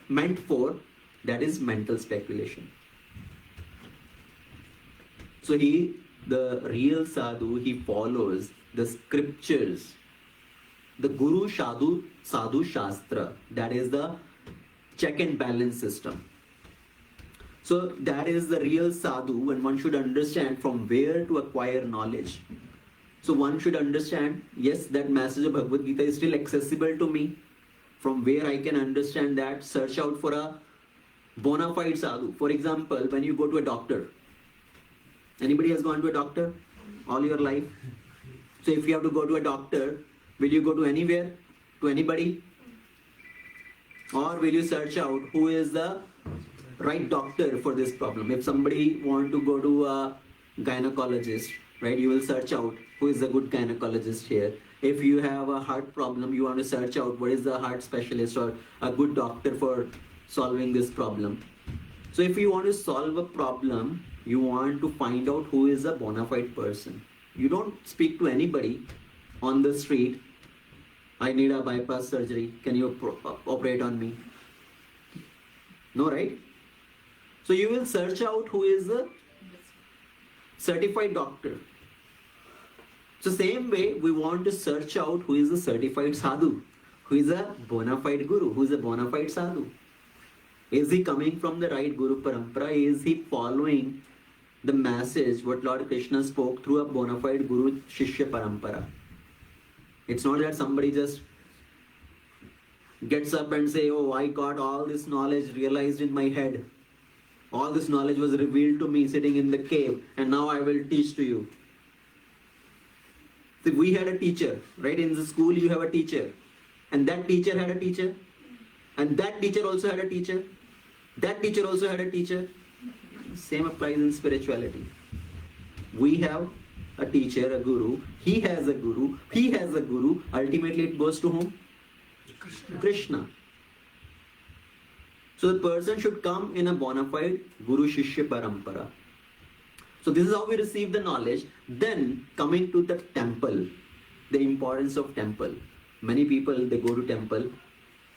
meant for, that is mental speculation. So the real sadhu, he follows the scriptures, the Guru Sadhu Shastra, that is the check and balance system. So that is the real sadhu, and one should understand from where to acquire knowledge. So one should understand, yes, that message of Bhagavad Gita is still accessible to me. From where I can understand that, search out for a bona fide sadhu. For example, when you go to a doctor, anybody has gone to a doctor all your life? So if you have to go to a doctor, will you go to anywhere, to anybody? Or will you search out who is the right doctor for this problem? If somebody want to go to a gynecologist, right, you will search out who is a good gynecologist here. If you have a heart problem, you want to search out what is the heart specialist or a good doctor for solving this problem. So if you want to solve a problem, you want to find out who is a bona fide person. You don't speak to anybody on the street, I need a bypass surgery, can you operate on me? No, right? So you will search out who is a certified doctor. So same way, we want to search out who is a certified sadhu, who is a bona fide guru, who is a bona fide sadhu. Is he coming from the right Guru Parampara? Is he following the message what Lord Krishna spoke through a bona fide Guru Shishya Parampara? It's not that somebody just gets up and say, oh, I got all this knowledge realized in my head. All this knowledge was revealed to me sitting in the cave and now I will teach to you. See, we had a teacher, right? In the school you have a teacher. And that teacher had a teacher. And that teacher also had a teacher. That teacher also had a teacher. Same applies in spirituality. We have a teacher, a guru. He has a guru. He has a guru. Ultimately it goes to whom? Krishna. So the person should come in a bona fide Guru Shishya Parampara. So this is how we receive the knowledge. Then coming to the temple, the importance of temple. Many people, they go to temple,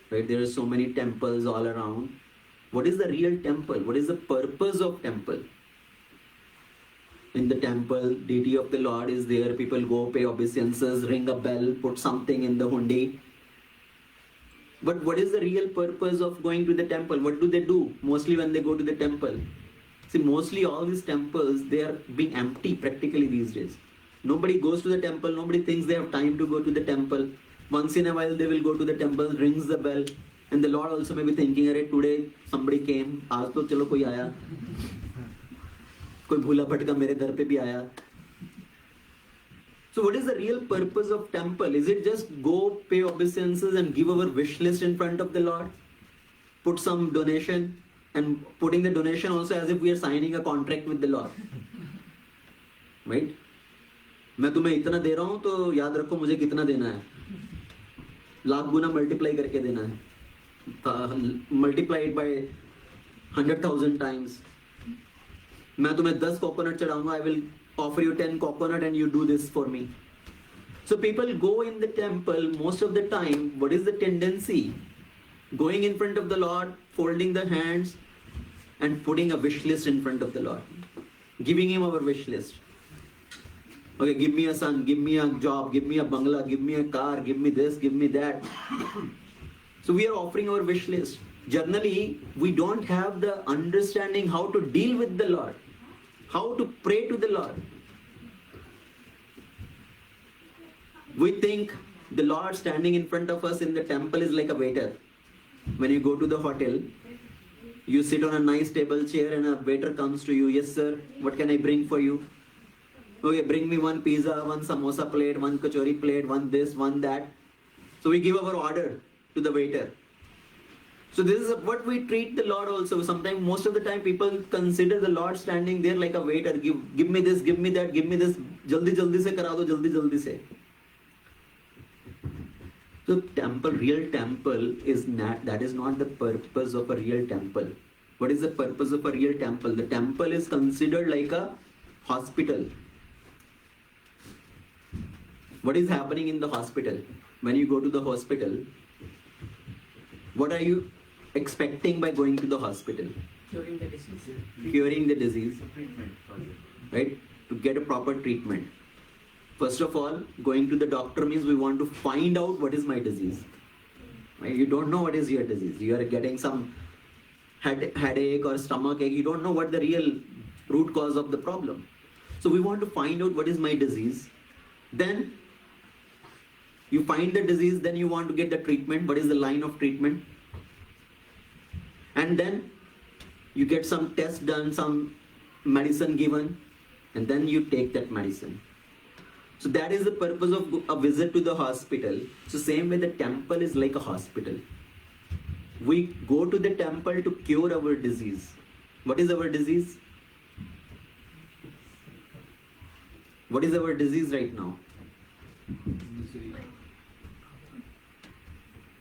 right? There are so many temples all around. What is the real temple? What is the purpose of temple? In the temple, deity of the Lord is there. People go pay obeisances, ring a bell, put something in the hundi. But what is the real purpose of going to the temple? What do they do mostly when they go to the temple? See, mostly all these temples, they are being empty practically these days. Nobody goes to the temple. Nobody thinks they have time to go to the temple. Once in a while, they will go to the temple, rings the bell. And the Lord also may be thinking, "Arey, today somebody came. Aaj to chalo koi aaya. Koi bhula bhatka mere dar pe bhi aaya." So what is the real purpose of temple? Is it just go pay obeisances and give our wish list in front of the Lord? Put some donation and putting the donation also as if we are signing a contract with the Lord. Right? मैं तुम्हें इतना दे रहा हूं तो याद रखो मुझे कितना देना है. लाख गुना मल्टीप्लाई करके देना है. Multiply it by 100,000 times. मैं तुम्हें 10 coconut चढ़ाऊंगा. I will offer you 10 coconut and you do this for me. So people go in the temple most of the time. What is the tendency? Going in front of the Lord, folding the hands and putting a wish list in front of the Lord. Giving him our wish list. Okay, give me a son, give me a job, give me a bungalow, give me a car, give me this, give me that. So we are offering our wish list. Generally, we don't have the understanding how to deal with the Lord, how to pray to the Lord. We think the Lord standing in front of us in the temple is like a waiter. When you go to the hotel, you sit on a nice table chair and a waiter comes to you. "Yes sir, what can I bring for you?" "Okay, bring me one pizza, one samosa plate, one kachori plate, one this, one that." So we give our order to the waiter. So this is what we treat the Lord also. Sometimes, most of the time, people consider the Lord standing there like a waiter. Give me this, give me that, give me this. Jaldi jaldi se kara do, jaldi jaldi se. So temple, real temple is not, that is not the purpose of a real temple. What is the purpose of a real temple? The temple is considered like a hospital. What is happening in the hospital? When you go to the hospital, what are you expecting by going to the hospital? Curing the disease. Curing the disease, Treatment for it. right? To get a proper treatment. First of all, going to the doctor means we want to find out what is my disease. Right? You don't know what is your disease. You are getting some headache or stomach ache. You don't know what the real root cause of the problem. So we want to find out what is my disease. Then you find the disease, then you want to get the treatment. What is the line of treatment? And then you get some test done, some medicine given, and then you take that medicine. So that is the purpose of a visit to the hospital. So same way the temple is like a hospital. We go to the temple to cure our disease. What is our disease? What is our disease right now?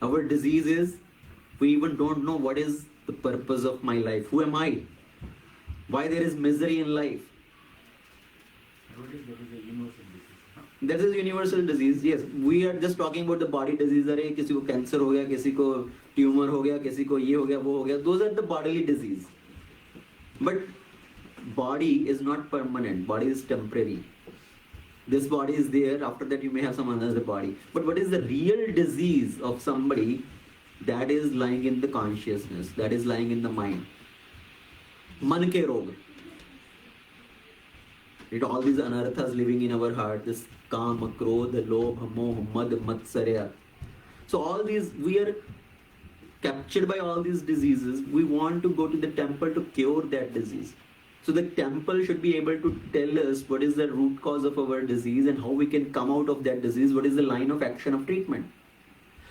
Our disease is, we even don't know what is the purpose of my life. Who am I? Why there is misery in life? What is that is a universal disease? That is universal disease. Yes, we are just talking about the body disease. अरे किसी को cancer हो गया, किसी को tumour हो गया, किसी को ये हो गया, वो हो गया. Those are the bodily disease. But body is not permanent. Body is temporary. This body is there. After that, you may have some another body. But what is the real disease of somebody? That is lying in the consciousness. That is lying in the mind. Man ke rog. It all these anarthas living in our heart. This kama, krodha, lobha, moha, mad, matsarya. So all these, we are captured by all these diseases. We want to go to the temple to cure that disease. So the temple should be able to tell us what is the root cause of our disease and how we can come out of that disease. What is the line of action of treatment?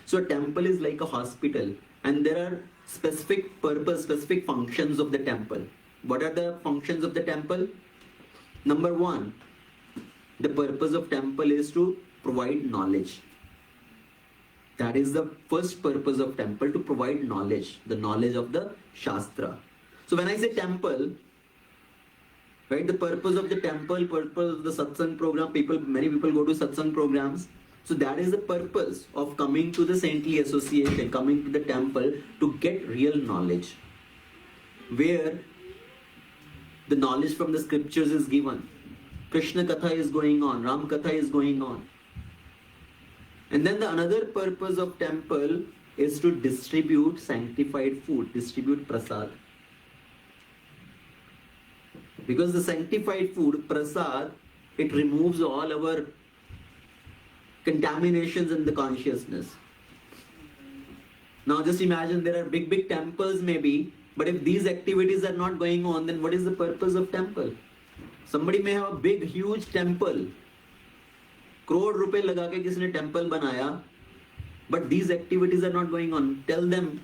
So a temple is like a hospital, and there are specific purpose, specific functions of the temple. What are the functions of the temple? Number one, the purpose of temple is to provide knowledge. That is the first purpose of temple, to provide knowledge, the knowledge of the Shastra. So when I say temple, Right? The purpose of the temple, purpose of the satsang program, many people go to satsang programs. So that is the purpose of coming to the saintly association, coming to the temple to get real knowledge. Where the knowledge from the scriptures is given. Krishna Katha is going on, Ram Katha is going on. And then the another purpose of temple is to distribute sanctified food, distribute prasad. Because the sanctified food, prasad, it removes all our contaminations in the consciousness. Now just imagine there are big temples maybe, but if these activities are not going on, then what is the purpose of temple? Somebody may have a big, huge temple. crore रुपए लगा के किसी ने temple बनाया, but these activities are not going on. Tell them,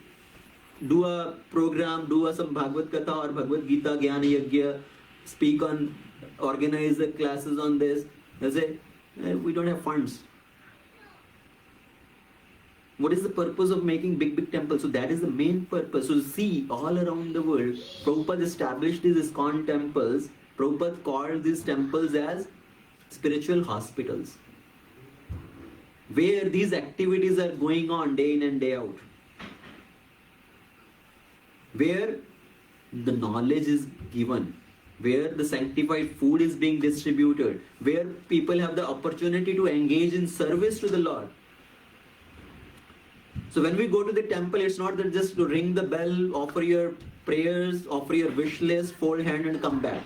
do a program, do some Bhagavad Katha or Bhagavad Gita, Jnana Yajna, speak on, organize the classes on this. They say, we don't have funds. What is the purpose of making big temples? So that is the main purpose. So see, all around the world, Prabhupada established these ISKCON temples. Prabhupada called these temples as spiritual hospitals, where these activities are going on day in and day out, where the knowledge is given, where the sanctified food is being distributed, where people have the opportunity to engage in service to the Lord. So when we go to the temple, it's not that just to ring the bell, offer your prayers, offer your wish list, fold hand and come back.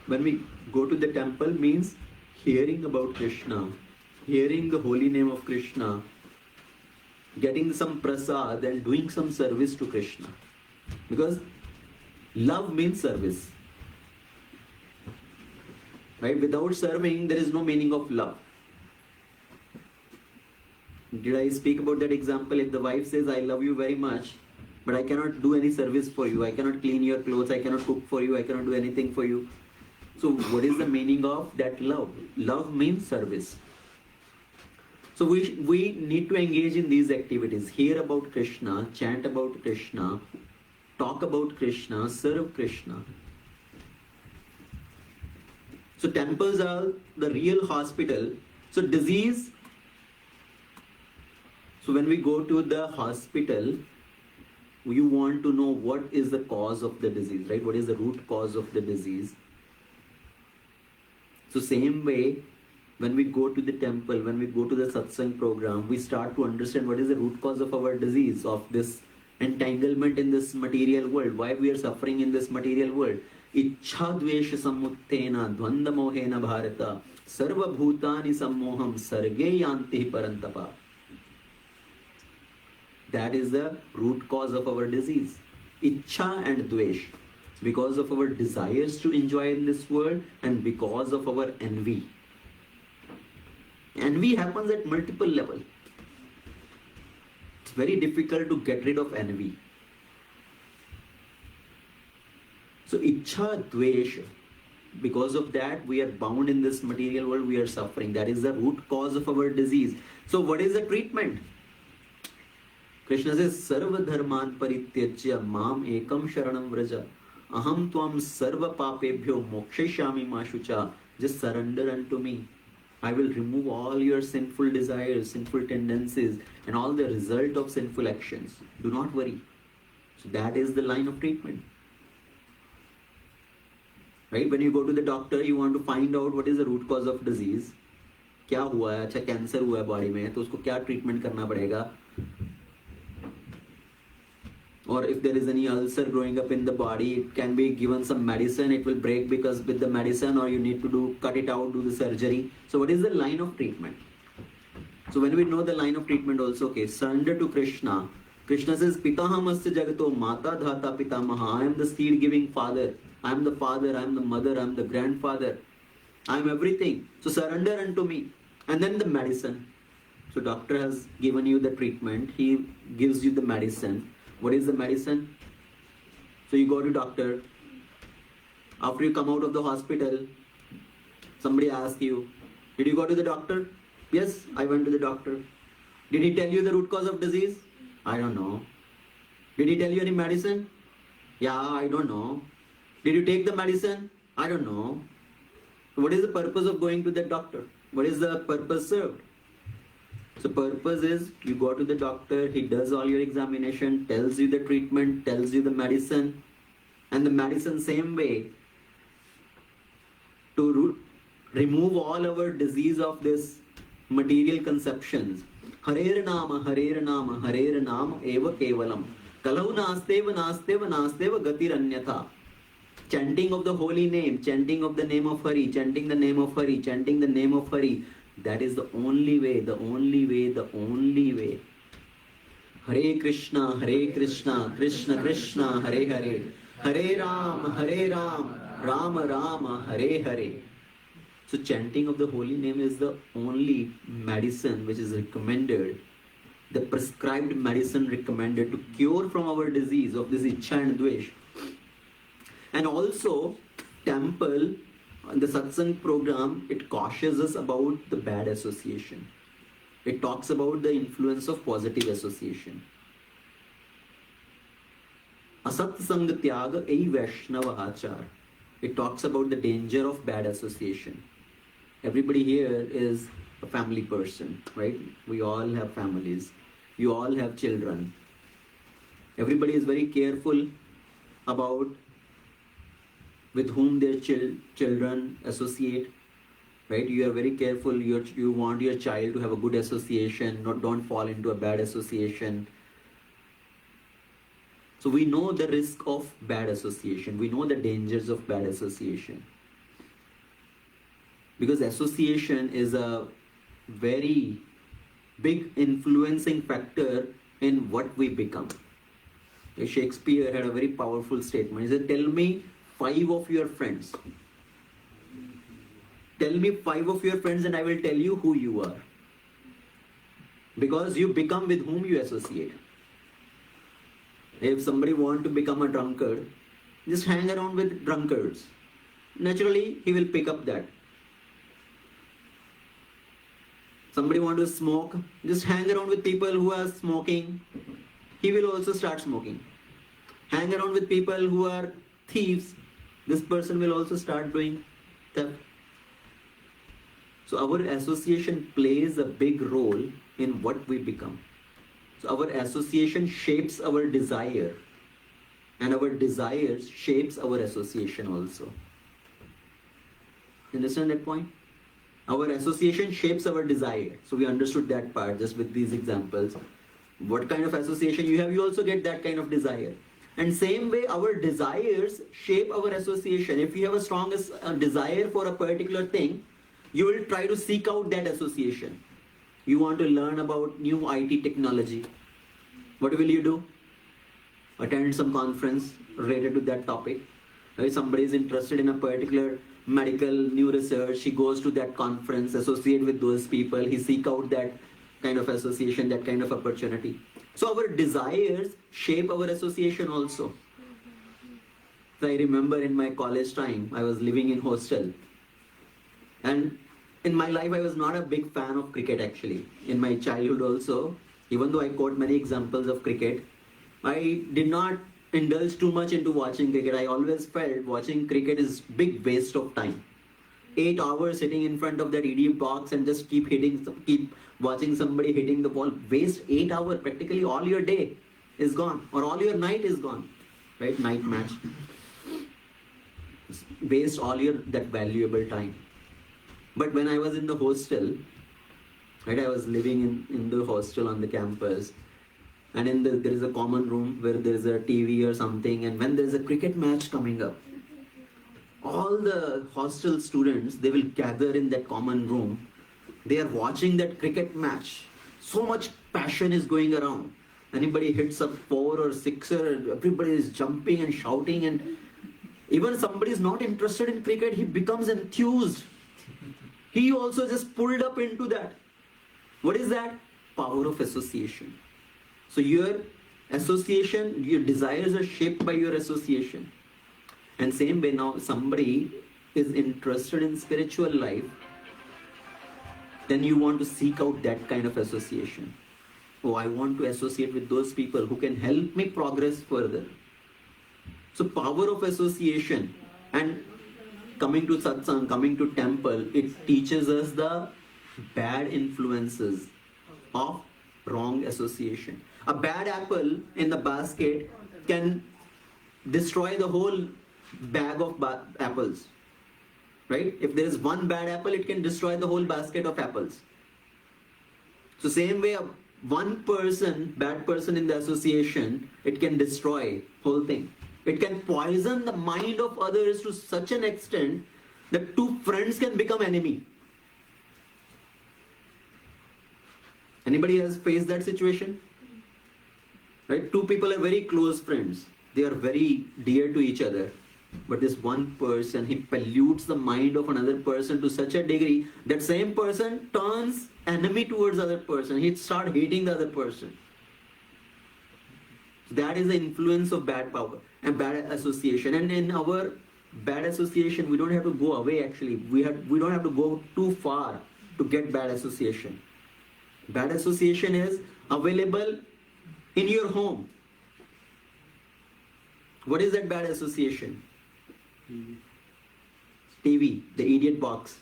When we go to the temple means hearing about Krishna, hearing the holy name of Krishna, getting some prasad and doing some service to Krishna. Because love means service. Right? Without serving, there is no meaning of love. Did I speak about that example? If the wife says, I love you very much, but I cannot do any service for you, I cannot clean your clothes, I cannot cook for you, I cannot do anything for you. So what is the meaning of that love? Love means service. So we need to engage in these activities. Hear about Krishna, chant about Krishna, talk about Krishna, serve Krishna. So temples are the real hospital. So disease. So when we go to the hospital, you want to know what is the cause of the disease, right? What is the root cause of the disease? So same way, when we go to the temple, when we go to the satsang program, we start to understand what is the root cause of our disease, of this entanglement in this material world, why we are suffering in this material world. Ichha dvesha sammuttena dvanda mohena bharata sarva bhutani sammoham sarge yanti parantapa. That is the root cause of our disease. Ichha and dvesh. Because of our desires to enjoy in this world and because of our envy. Envy happens at multiple levels. It's very difficult to get rid of envy. So ichha, dvesh. Because of that, we are bound in this material world, we are suffering. That is the root cause of our disease. So what is the treatment? Krishna says, Sarva dharman parityajya mam ekam sharanam vraja. Aham tvam sarva papebhyo mokshayami mashucha. Just surrender unto me. I will remove all your sinful desires, sinful tendencies, and all the result of sinful actions. Do not worry. So that is the line of treatment. Right? When you go to the doctor, you want to find out what is the root cause of disease. क्या हुआ है? अच्छा cancer हुआ है body में, तो उसको क्या ट्रीटमेंट करना पड़ेगा? Or if there is any ulcer growing up in the body, it can be given some medicine, it will break because with the medicine, or you need to cut it out, do the surgery. So what is the line of treatment? So when we know the line of treatment also, okay, surrender to Krishna. Krishna says, Pitahamasya jagato mata dhata pitamaha. I am the seed giving father. I am the father, I am the mother, I am the grandfather. I am everything. So surrender unto me. And then the medicine. So doctor has given you the treatment. He gives you the medicine. What is the medicine? So you go to doctor. After you come out of the hospital, somebody asks you, did you go to the doctor? Yes, I went to the doctor. Did he tell you the root cause of disease? I don't know. Did he tell you any medicine? Yeah, I don't know. Did you take the medicine? I don't know. What is the purpose of going to the doctor? What is the purpose served? So purpose is you go to the doctor, he does all your examination, tells you the treatment, tells you the medicine, and the medicine same way to remove all our disease of this material conceptions. Harer nama, Harer nama, Harer nama, eva kevalam. Kalau nasteva, nasteva, nasteva, gatir anyatha. Chanting of the holy name, chanting of the name of Hari, chanting the name of Hari, chanting the name of Hari. That is the only way, the only way, the only way. Hare Krishna, Krishna Krishna, Hare Hare. Hare Ram, Rama Rama, Hare Hare. So chanting of the holy name is the only medicine which is recommended, the prescribed medicine recommended to cure from our disease of this Ichcha and Dvesh. And also, temple, the satsang program, it cautions us about the bad association. It talks about the influence of positive association. Asat sang tyaga ei vaishnava achar. It talks about the danger of bad association. Everybody here is a family person, right? We all have families. You all have children. Everybody is very careful about with whom their children associate, right? You are very careful. You want your child to have a good association, don't fall into a bad association. So we know the risk of bad association. We know the dangers of bad association. Because association is a very big influencing factor in what we become. Shakespeare had a very powerful statement. He said, tell me 5 of your friends. Tell me 5 of your friends and I will tell you who you are. Because you become with whom you associate. If somebody wants to become a drunkard, just hang around with drunkards. Naturally, he will pick up that. Somebody wants to smoke, just hang around with people who are smoking. He will also start smoking. Hang around with people who are thieves. This person will also start doing theft. So our association plays a big role in what we become. So our association shapes our desire, and our desires shapes our association also. Understand that point? Our association shapes our desire. So we understood that part just with these examples. What kind of association you have, you also get that kind of desire. And same way, our desires shape our association. If you have a strong desire for a particular thing, you will try to seek out that association. You want to learn about new IT technology. What will you do? Attend some conference related to that topic. If somebody is interested in a particular medical new research, he goes to that conference, associate with those people, he seek out that kind of association, that kind of opportunity. So our desires shape our association also. So I remember in my college time, I was living in hostel. And in my life, I was not a big fan of cricket actually. In my childhood also, even though I quote many examples of cricket, I did not indulge too much into watching cricket. I always felt watching cricket is big waste of time. 8 hours sitting in front of that ED box and just keep watching somebody hitting the ball. Waste 8 hours, practically all your day is gone, or all your night is gone, right? Night match. Waste all your that valuable time. But when I was in the hostel, right, I was living in the hostel on the campus, and there is a common room where there is a TV or something, and when there is a cricket match coming up, all the hostel students, they will gather in that common room. They are watching that cricket match. So much passion is going around. Anybody hits a 4 or 6er, everybody is jumping and shouting, and even somebody is not interested in cricket, he becomes enthused. He also just pulled up into that. What is that? Power of association. So your association, your desires are shaped by your association. And same way now, somebody is interested in spiritual life, then you want to seek out that kind of association. Oh, I want to associate with those people who can help me progress further. So power of association. And coming to satsang, coming to temple, it teaches us the bad influences of wrong association. A bad apple in the basket can destroy the whole bag of apples. Right? If there is one bad apple, it can destroy the whole basket of apples. So same way, one person, bad person in the association, it can destroy whole thing. It can poison the mind of others to such an extent that two friends can become enemy. Anybody has faced that situation? Right? Two people are very close friends. They are very dear to each other. But this one person, he pollutes the mind of another person to such a degree that same person turns enemy towards the other person. He starts hating the other person. That is the influence of bad power and bad association. And in our bad association, we don't have to go away actually. We don't have to go too far to get bad association. Bad association is available in your home. What is that bad association? TV, the idiot box.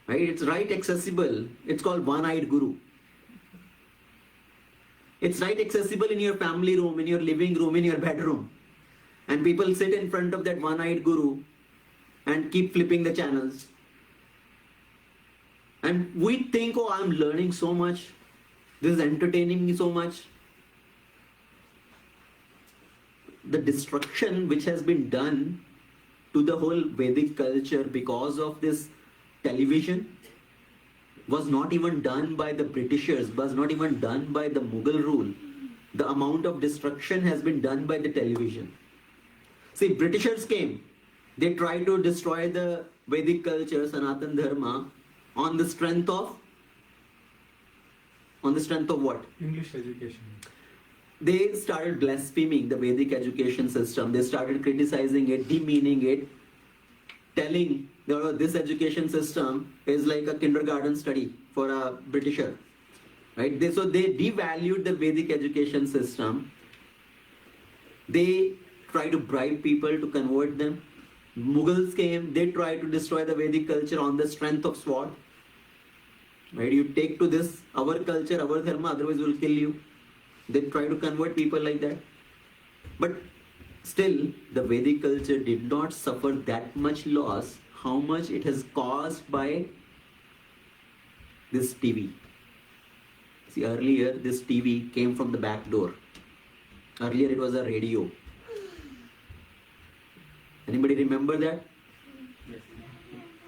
Right? It's right accessible. It's called one-eyed guru. It's right accessible in your family room, in your living room, in your bedroom. And people sit in front of that one-eyed guru and keep flipping the channels. And we think, oh, I'm learning so much. This is entertaining me so much. The destruction which has been done to the whole Vedic culture because of this television was not even done by the Britishers, was not even done by the Mughal rule. The amount of destruction has been done by the television. See, Britishers came. They tried to destroy the Vedic culture, Sanatan Dharma, on the strength of what? English education. They started blaspheming the Vedic education system. They started criticizing it, demeaning it, telling this education system is like a kindergarten study for a Britisher. Right? So they devalued the Vedic education system. They tried to bribe people to convert them. Mughals came, they tried to destroy the Vedic culture on the strength of sword. Right? You take to this, our culture, our dharma, otherwise we'll kill you. They try to convert people like that. But still, the Vedic culture did not suffer that much loss, how much it has caused by this TV. See, earlier this TV came from the back door. Earlier it was a radio. Anybody remember that?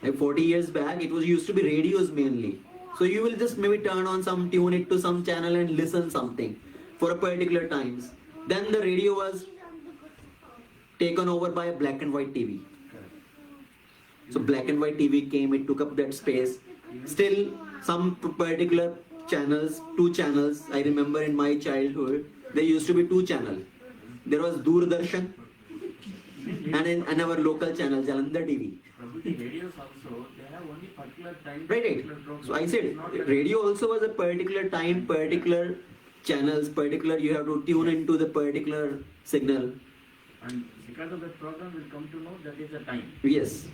Like 40 years back, it was used to be radios mainly. So you will just maybe turn on some, tune it to some channel and listen something for a particular times. Then the radio was taken over by a black and white TV. So black and white TV came, it took up that space. Still, some particular channels, two channels, I remember in my childhood, there used to be two channels. There was Doordarshan and in our local channel, Jalandhar TV. Radios also, they have only particular time. Right. So I said, radio also was a particular time, particular channels, particular, you have to tune into the particular signal. And because of that program, we'll come to know that is the time. Yes.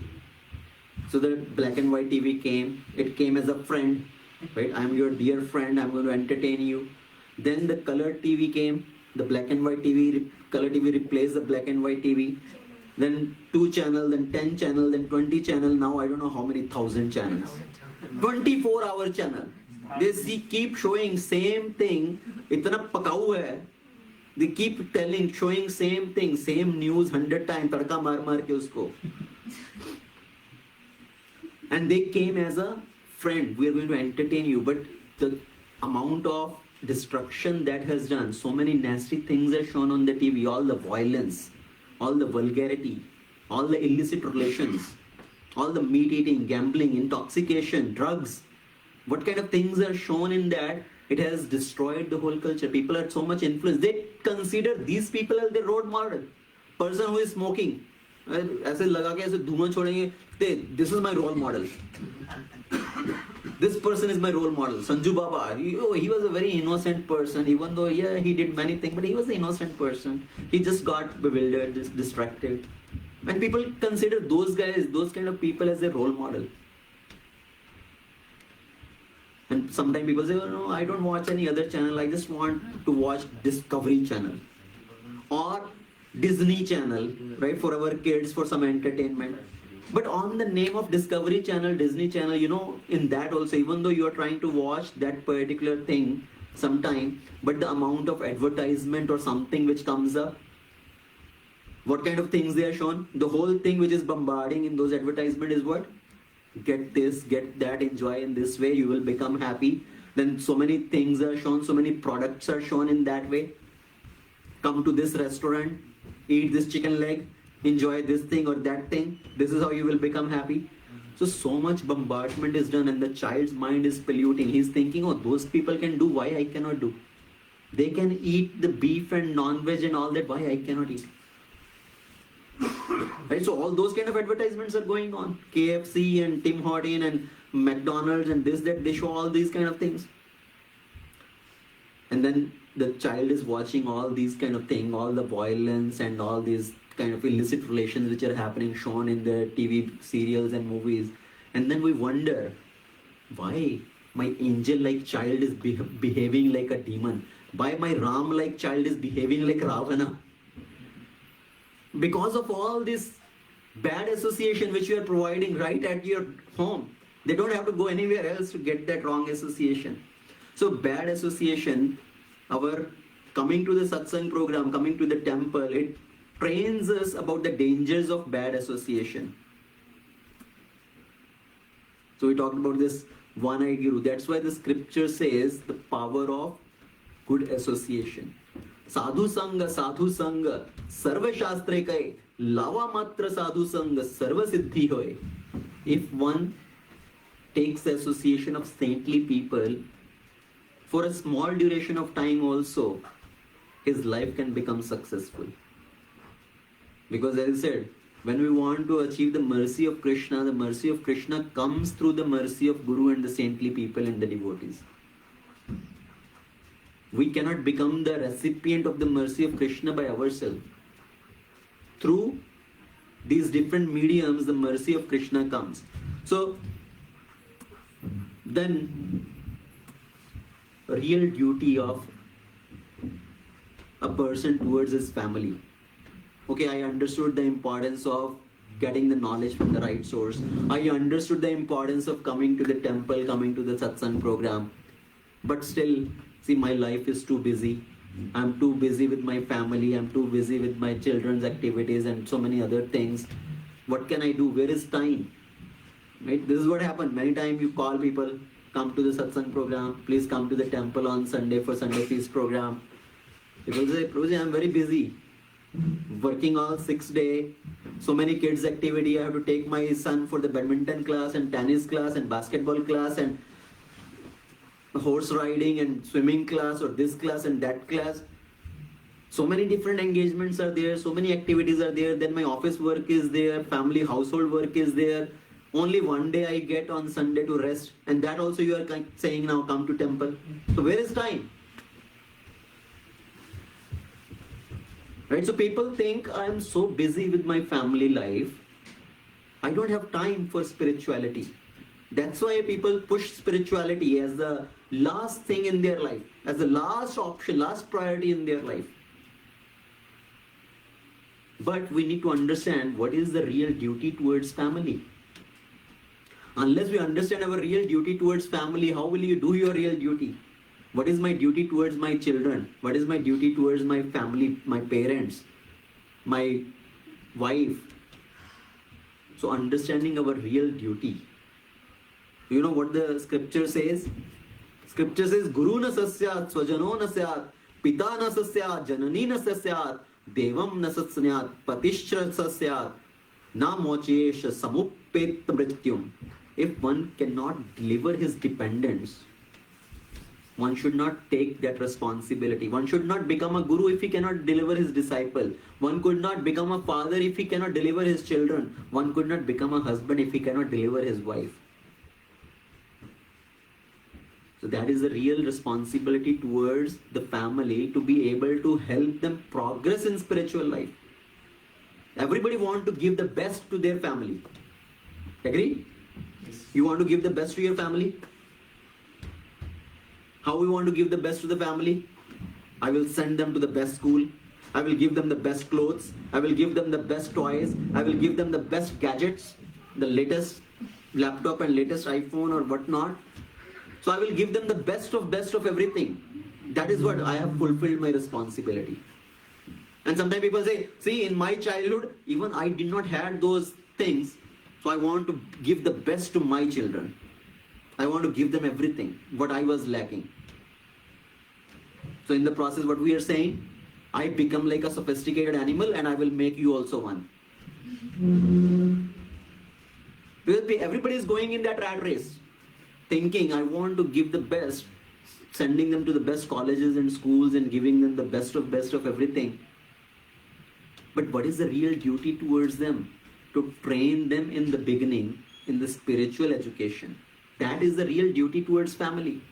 So the black and white TV came, it came as a friend, right? I'm your dear friend, I'm going to entertain you. Then the color TV came, the black and white TV, color TV replaced the black and white TV. Then 2 channel, then 10 channel, then 20 channel, now I don't know how many thousand channels. 24-hour channel. They keep showing same thing, itna pakau hai. They keep telling, showing same thing, same news 100 times, tadka maar maar ke usko. And they came as a friend, we are going to entertain you, but the amount of destruction that has done, so many nasty things are shown on the TV, all the violence, all the vulgarity, all the illicit relations, all the meat eating, gambling, intoxication, drugs. What kind of things are shown in that? It has destroyed the whole culture. People are so much influenced. They consider these people as their role model. Person who is smoking, ऐसे लगा के ऐसे धुआं छोड़ेंगे, this is my role model. This person is my role model. Sanju Baba, he was a very innocent person, even though he did many things, but he was an innocent person. He just got bewildered, just distracted. And people consider those guys, those kind of people as their role model. And sometimes people say, oh, no, I don't watch any other channel. I just want to watch Discovery Channel or Disney Channel, right, for our kids, for some entertainment. But on the name of Discovery Channel, Disney Channel, you know, in that also, even though you are trying to watch that particular thing sometime, but the amount of advertisement or something which comes up, what kind of things they are shown? The whole thing which is bombarding in those advertisements is what? Get this, get that, enjoy in this way, you will become happy. Then so many things are shown, so many products are shown in that way. Come to this restaurant, eat this chicken leg, enjoy this thing or that thing. This is how you will become happy. So much bombardment is done and the child's mind is polluting. He's thinking, oh, those people can do, why I cannot do? They can eat the beef and non-veg and all that, why I cannot eat? Right, so all those kind of advertisements are going on. KFC and Tim Hortons and McDonald's and this, that, they show all these kind of things. And then the child is watching all these kind of things, all the violence and all these kind of illicit relations which are happening, shown in the TV serials and movies. And then we wonder, why my angel-like child is behaving like a demon? Why my Ram-like child is behaving like Ravana? Because of all this bad association which you are providing right at your home. They don't have to go anywhere else to get that wrong association. So bad association, our coming to the satsang program, coming to the temple, it trains us about the dangers of bad association. So we talked about this one-eyed guru. That's why the scripture says the power of good association. Sadhu Sangha, Sarva Shastre Kai, Lava Matra Sadhu Sangha, Sarva Siddhi Hoy. If one takes the association of saintly people for a small duration of time also, his life can become successful. Because as I said, when we want to achieve the mercy of Krishna, the mercy of Krishna comes through the mercy of Guru and the saintly people and the devotees. We cannot become the recipient of the mercy of Krishna by ourselves. Through these different mediums, the mercy of Krishna comes. So, then, real duty of a person towards his family. Okay, I understood the importance of getting the knowledge from the right source. I understood the importance of coming to the temple, coming to the satsang program. But still, see, my life is too busy. I'm too busy with my family. I'm too busy with my children's activities and so many other things. What can I do? Where is time? Right? This is what happened. Many times you call people, come to the satsang program. Please come to the temple on Sunday for Sunday feast program. People say, Prabhuji, I'm very busy. Working all 6 days. So many kids activity. I have to take my son for the badminton class and tennis class and basketball class and horse riding and swimming class or this class and that class. So many different engagements are there, so many activities are there. Then my office work is there, family household work is there. Only one day I get on Sunday to rest, and that also you are saying now come to temple. So where is time? Right? So people think I am so busy with my family life, I don't have time for spirituality. That's why people push spirituality as the last thing in their life, as the last option, last priority in their life. But we need to understand what is the real duty towards family. Unless we understand our real duty towards family, how will you do your real duty? What is my duty towards my children? What is my duty towards my family, my parents, my wife? So understanding our real duty. You know what the scripture says? Scripture says, Guru na sasyat, swajano na sasyat, pita na sasyat, janani na sasyat, devam na sasyat, patishra sasyat, na mochesha samuppet mrityum. If one cannot deliver his dependents, one should not take that responsibility. One should not become a guru if he cannot deliver his disciple. One could not become a father if he cannot deliver his children. One could not become a husband if he cannot deliver his wife. So that is the real responsibility towards the family, to be able to help them progress in spiritual life. Everybody want to give the best to their family. Agree? You want to give the best to your family? How we want to give the best to the family? I will send them to the best school. I will give them the best clothes. I will give them the best toys. I will give them the best gadgets, the latest laptop and latest iPhone or whatnot. So I will give them the best of everything. That is what I have fulfilled my responsibility. And sometimes people say, see, in my childhood, even I did not have those things. So I want to give the best to my children. I want to give them everything, what I was lacking. So in the process, what we are saying, I become like a sophisticated animal and I will make you also one. Because everybody is going in that rat race, thinking I want to give the best, sending them to the best colleges and schools and giving them the best of everything. But what is the real duty towards them? To train them in the beginning in the spiritual education. That is the real duty towards family.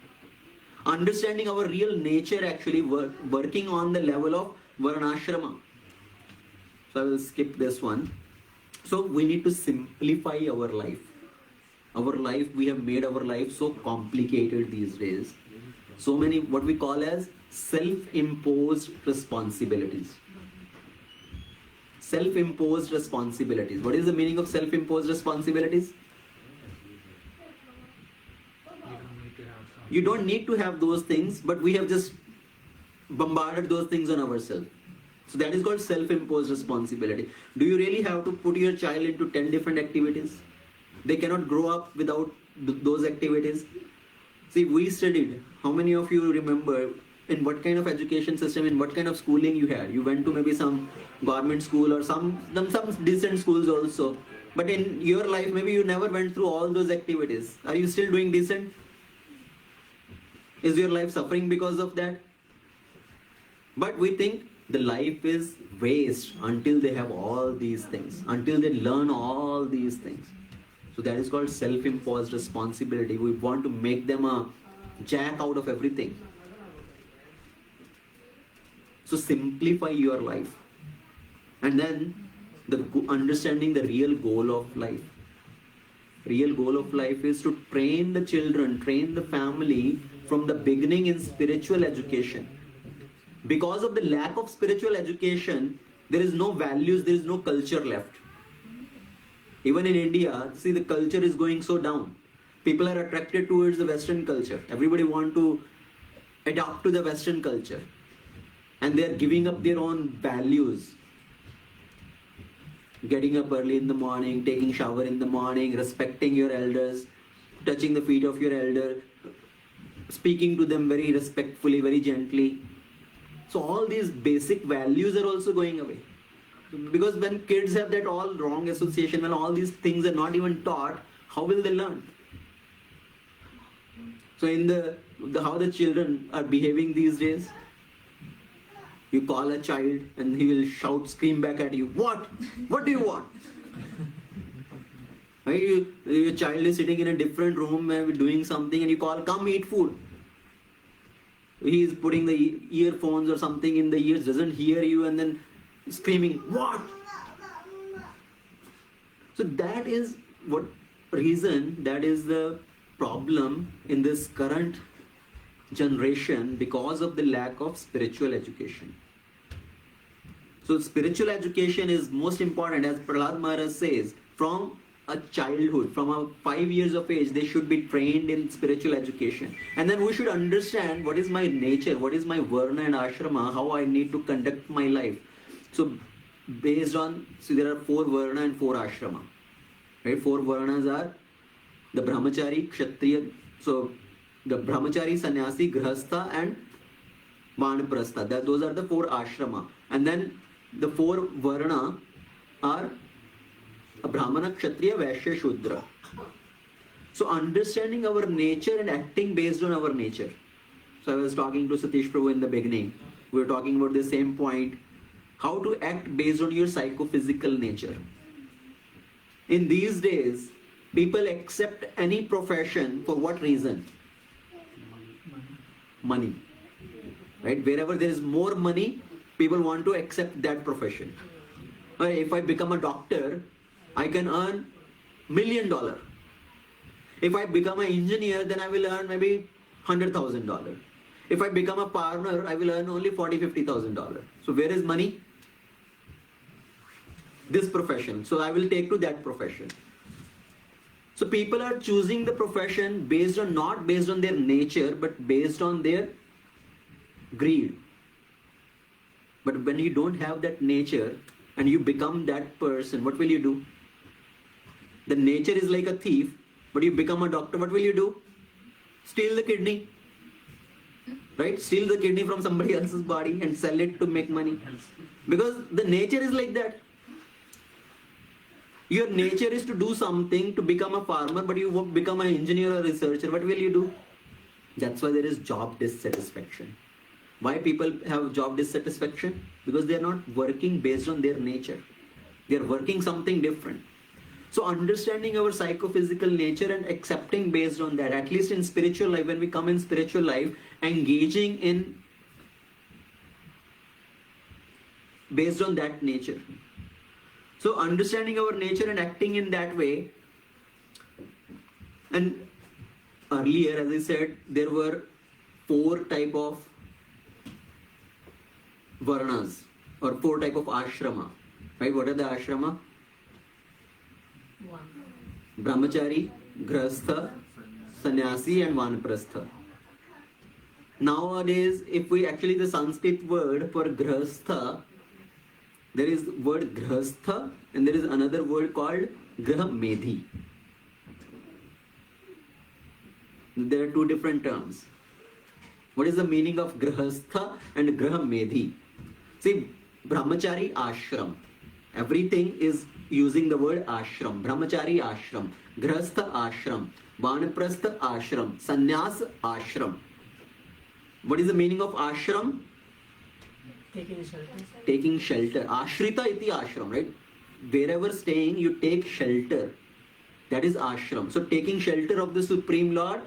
Understanding our real nature, actually working on the level of varnashrama. So I will skip this one. So we need to simplify our life. We have made our life so complicated these days. So many what we call as self-imposed responsibilities. Self-imposed responsibilities. What is the meaning of self-imposed responsibilities? You don't need to have those things, but we have just bombarded those things on ourselves. So that is called self-imposed responsibility. Do you really have to put your child into 10 different activities? They cannot grow up without those activities. See, we studied. How many of you remember in what kind of education system, in what kind of schooling you had? You went to maybe some government school or some decent schools also. But in your life, maybe you never went through all those activities. Are you still doing decent? Is your life suffering because of that? But we think the life is waste until they have all these things, until they learn all these things. So that is called self-imposed responsibility. We want to make them a jack out of everything. So simplify your life. And then understanding the real goal of life. Real goal of life is to train the children, train the family from the beginning in spiritual education. Because of the lack of spiritual education, there is no values, there is no culture left. Even in India, see, the culture is going so down. People are attracted towards the Western culture. Everybody wants to adapt to the Western culture. And they are giving up their own values. Getting up early in the morning, taking shower in the morning, respecting your elders, touching the feet of your elder, speaking to them very respectfully, very gently. So all these basic values are also going away. Because when kids have that all wrong association, when all these things are not even taught, how will they learn? So in how the children are behaving these days, you call a child and he will shout, scream back at you. What? What do you want? Right? Your child is sitting in a different room and doing something and you call, come eat food. He is putting the earphones or something in the ears, doesn't hear you and then screaming, what? So that is what reason, that is the problem in this current generation because of the lack of spiritual education. So spiritual education is most important, as Prahlad Maharaj says, from a childhood, from a 5 years of age, they should be trained in spiritual education. And then we should understand what is my nature, what is my varna and ashrama, how I need to conduct my life. So based on, so there are 4 varna and 4 ashrama. Right? 4 varnas are the Brahmacari, Kshatriya, so the Brahmacari, Sannyasi, Grihastha and Vanaprastha. Those are the 4 ashrama. And then the 4 varna are a Brahmana, Kshatriya, Vaishya, Shudra. So understanding our nature and acting based on our nature. So I was talking to Satish Prabhu in the beginning. We were talking about the same point. How to act based on your psychophysical nature. In these days, people accept any profession for what reason? Money. Right? Wherever there is more money, people want to accept that profession. Or if I become a doctor, I can earn $1 million. If I become an engineer, then I will earn maybe $100,000. If I become a farmer, I will earn only $40,000-$50,000. So where is money? This profession. So I will take to that profession. So people are choosing the profession based on, not based on their nature, but based on their greed. But when you don't have that nature and you become that person, what will you do? The nature is like a thief, but you become a doctor, what will you do? Steal the kidney. Right? Steal the kidney from somebody else's body and sell it to make money. Because the nature is like that. Your nature is to do something, to become a farmer, but you won't become an engineer or researcher. What will you do? That's why there is job dissatisfaction. Why people have job dissatisfaction? Because they are not working based on their nature. They are working something different. So understanding our psychophysical nature and accepting based on that, at least in spiritual life, when we come in spiritual life, engaging in based on that nature. So understanding our nature and acting in that way. And earlier, as I said, there were 4 type of varnas or 4 type of ashrama. Right? What are the ashrama? Brahmacari, Grahastha, Sannyasi and Vanaprastha. Nowadays, if we actually, the Sanskrit word for Grahastha, there is word Grahastha and there is another word called Grahamedhi. There are 2 different terms. What is the meaning of Grahastha and Grahamedhi? See, Brahmachari ashram. Everything is using the word ashram. Brahmachari ashram, Grahastha ashram, Vanaprastha ashram, Sannyas ashram. What is the meaning of ashram? Taking shelter. Taking shelter. Ashrita iti ashram, right? Wherever staying, you take shelter. That is ashram. So taking shelter of the Supreme Lord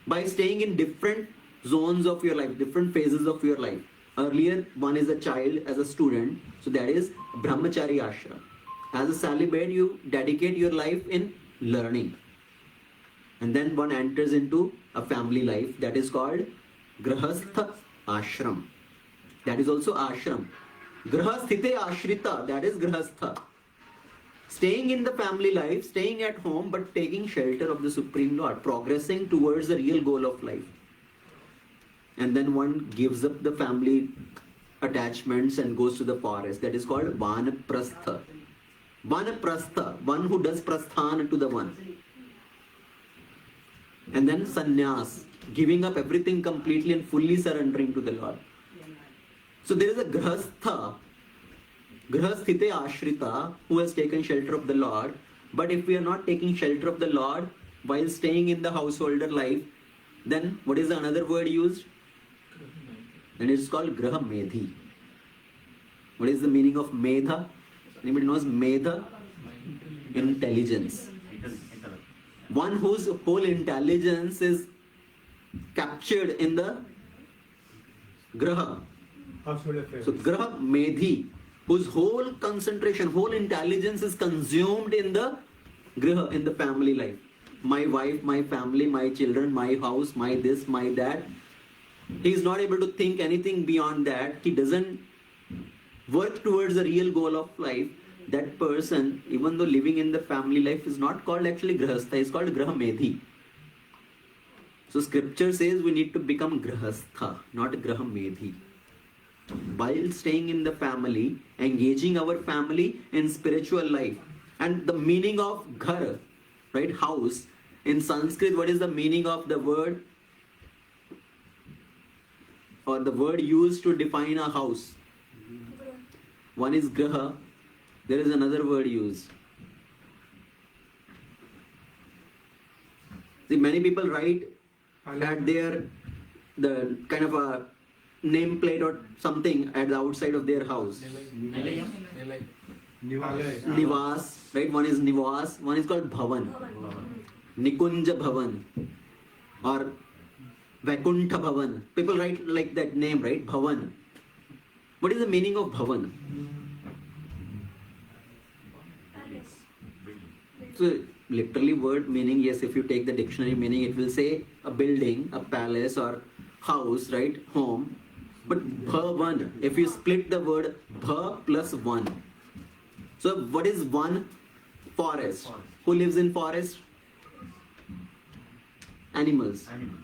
by staying in different zones of your life, different phases of your life. Earlier, one is a child as a student, so that is Brahmachari ashram. As a celibate, you dedicate your life in learning. And then one enters into a family life, that is called Grahastha ashram. That is also ashram. Grahasthite ashrita, that is Grahastha. Staying in the family life, staying at home, but taking shelter of the Supreme Lord, progressing towards the real goal of life. And then one gives up the family attachments and goes to the forest. That is called Vanaprastha. Vanaprastha, one who does prasthana to the one. And then sannyas, giving up everything completely and fully surrendering to the Lord. So there is a grahastha, grahasthite ashrita, who has taken shelter of the Lord. But if we are not taking shelter of the Lord while staying in the householder life, then what is the another word used? And it's called Grahamedhi. What is the meaning of Medha? Anybody knows Medha? Intelligence. One whose whole intelligence is captured in the Graha. So Graha Medhi, whose whole concentration, whole intelligence is consumed in the Graha, in the family life. My wife, my family, my children, my house, my this, my that. He is not able to think anything beyond that. He doesn't work towards the real goal of life. That person, even though living in the family life, is not called actually Grahastha, it's called Grahamedhi. So scripture says we need to become Grahastha, not Grahamedhi. While staying in the family, engaging our family in spiritual life. And the meaning of ghar, right, house, in Sanskrit, what is the meaning of the word? Or the word used to define a house? One is graha, there is another word used. See, many people write at the kind of a nameplate or something at the outside of their house. Nivas, right? One is Nivas, one is called Bhavan. Nikunja Bhavan or Vaikuntha Bhavan. People write like that name, right? Bhavan. What is the meaning of Bhavan? So literally word meaning, yes, if you take the dictionary meaning, it will say a building, a palace or house, right? Home. But bhavan, if you split the word bha plus one. So what is one? Forest. Who lives in forest? Animals. Animals.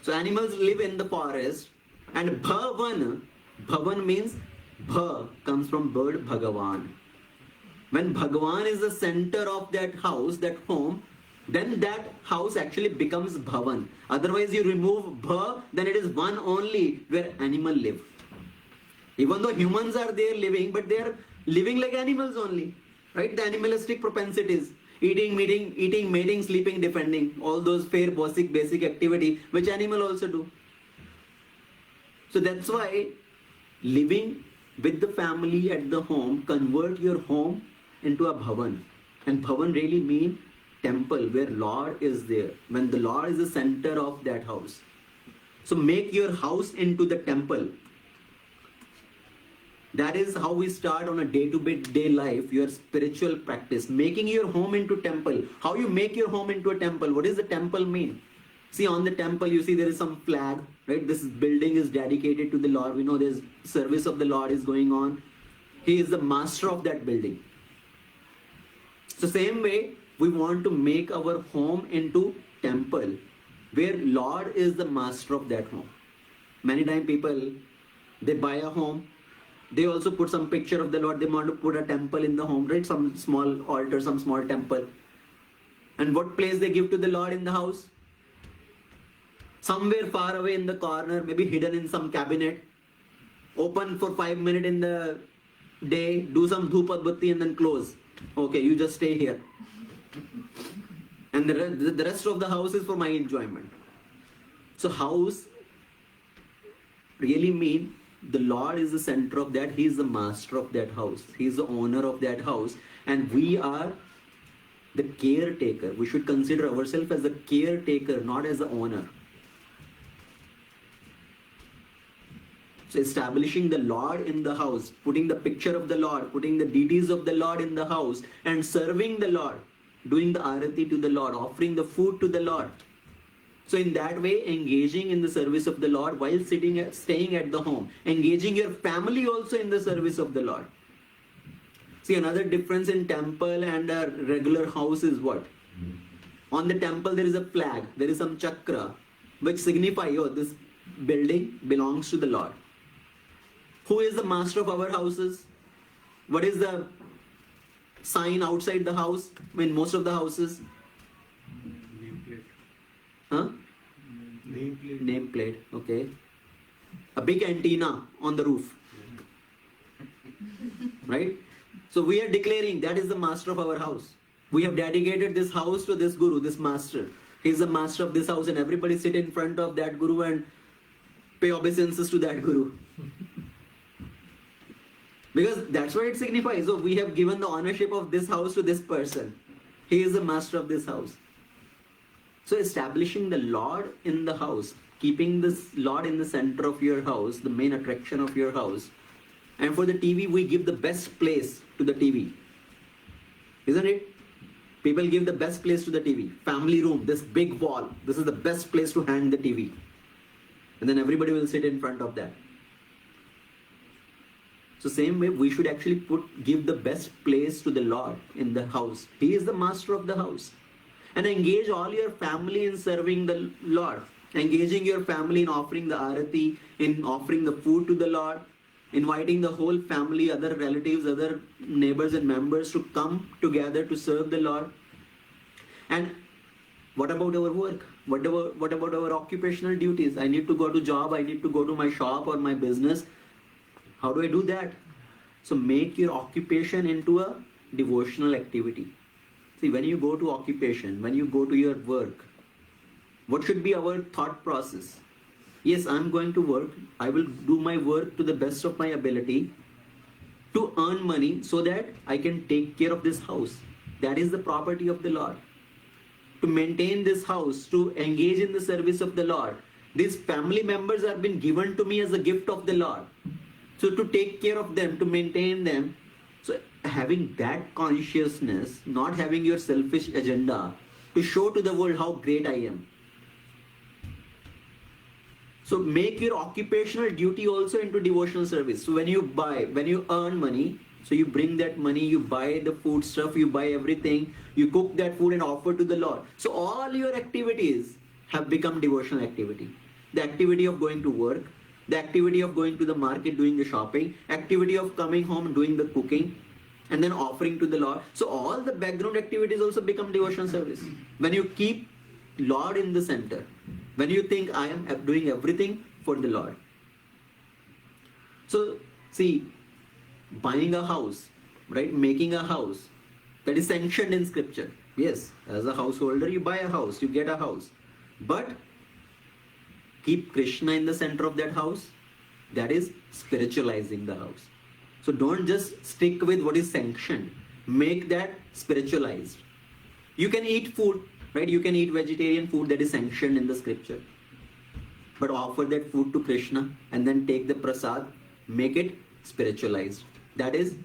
So animals live in the forest, and bhavan means bha comes from bird Bhagavan. When Bhagavan is the center of that house, that home, then that house actually becomes bhavan. Otherwise you remove bha, then it is one only where animal live. Even though humans are there living, but they are living like animals only, right? The animalistic propensities, eating, mating, sleeping, defending, all those fair basic activity which animal also do. So that's why living with the family at the home, convert your home into a bhavan. And bhavan really mean temple where Lord is there, when the Lord is the center of that house. So make your house into the temple. That is how we start on a day-to-day life, your spiritual practice. Making your home into temple. How you make your home into a temple? What does the temple mean? See, on the temple, you see there is some flag, right? This building is dedicated to the Lord. We know there's service of the Lord is going on. He is the master of that building. So same way, we want to make our home into temple, where Lord is the master of that home. Many times people, they buy a home, they also put some picture of the Lord. They want to put a temple in the home, right? Some small altar, some small temple. And what place they give to the Lord in the house? Somewhere far away in the corner, maybe hidden in some cabinet. Open for 5 minutes in the day, do some dhupat bhatti and then close. Okay, you just stay here. And the rest of the house is for my enjoyment. So house really mean the Lord is the center of that. He is the master of that house. He is the owner of that house. And we are the caretaker. We should consider ourselves as the caretaker, not as the owner. So establishing the Lord in the house, putting the picture of the Lord, putting the deities of the Lord in the house, and serving the Lord, doing the arati to the Lord, offering the food to the Lord. So in that way, engaging in the service of the Lord while staying at the home, engaging your family also in the service of the Lord. See, another difference in temple and a regular house is what? On the temple there is a flag, there is some chakra, which signify, oh, this building belongs to the Lord. Who is the master of our houses? What is the sign outside the house? In most of the houses? Nameplate. Huh? Nameplate, okay. A big antenna on the roof. Right? So we are declaring that is the master of our house. We have dedicated this house to this guru, this master. He is the master of this house, and everybody sit in front of that guru and pay obeisances to that guru. Because that's what it signifies. So we have given the ownership of this house to this person. He is the master of this house. So establishing the Lord in the house, keeping this Lord in the center of your house, the main attraction of your house. And for the TV, we give the best place to the TV. Isn't it? People give the best place to the TV. Family room, this big wall. This is the best place to hang the TV. And then everybody will sit in front of that. So same way, we should actually give the best place to the Lord in the house. He is the master of the house. And engage all your family in serving the Lord. Engaging your family in offering the arati, in offering the food to the Lord, inviting the whole family, other relatives, other neighbors and members to come together to serve the Lord. And what about our work? What about our occupational duties? I need to go to job, I need to go to my shop or my business. How do I do that? So make your occupation into a devotional activity. See, when you go to occupation, when you go to your work, what should be our thought process? Yes, I'm going to work. I will do my work to the best of my ability to earn money so that I can take care of this house. That is the property of the Lord. To maintain this house, to engage in the service of the Lord. These family members have been given to me as a gift of the Lord. So to take care of them, to maintain them, So having that consciousness, not having your selfish agenda to show to the world how great I am. So make your occupational duty also into devotional service. So when you earn money, so you bring that money, you buy the food stuff, you buy everything, you cook that food and offer to the Lord. So all your activities have become devotional activity. The activity of going to work, the activity of going to the market, doing the shopping, activity of coming home, doing the cooking, and then offering to the Lord. So all the background activities also become devotional service. When you keep Lord in the center, when you think I am doing everything for the Lord. So see, buying a house, right? Making a house, that is sanctioned in scripture. Yes, as a householder, you buy a house, you get a house. But keep Krishna in the center of that house. That is spiritualizing the house. So don't just stick with what is sanctioned. Make that spiritualized. You can eat food, right? You can eat vegetarian food that is sanctioned in the scripture. But offer that food to Krishna and then take the prasad, make it spiritualized. That is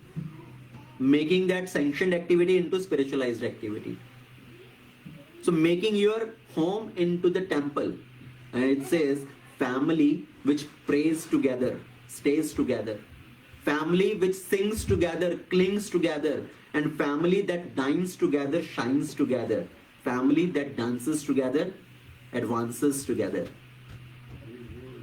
making that sanctioned activity into spiritualized activity. So making your home into the temple. And it says, family which prays together, stays together. Family which sings together, clings together. And family that dines together, shines together. Family that dances together, advances together.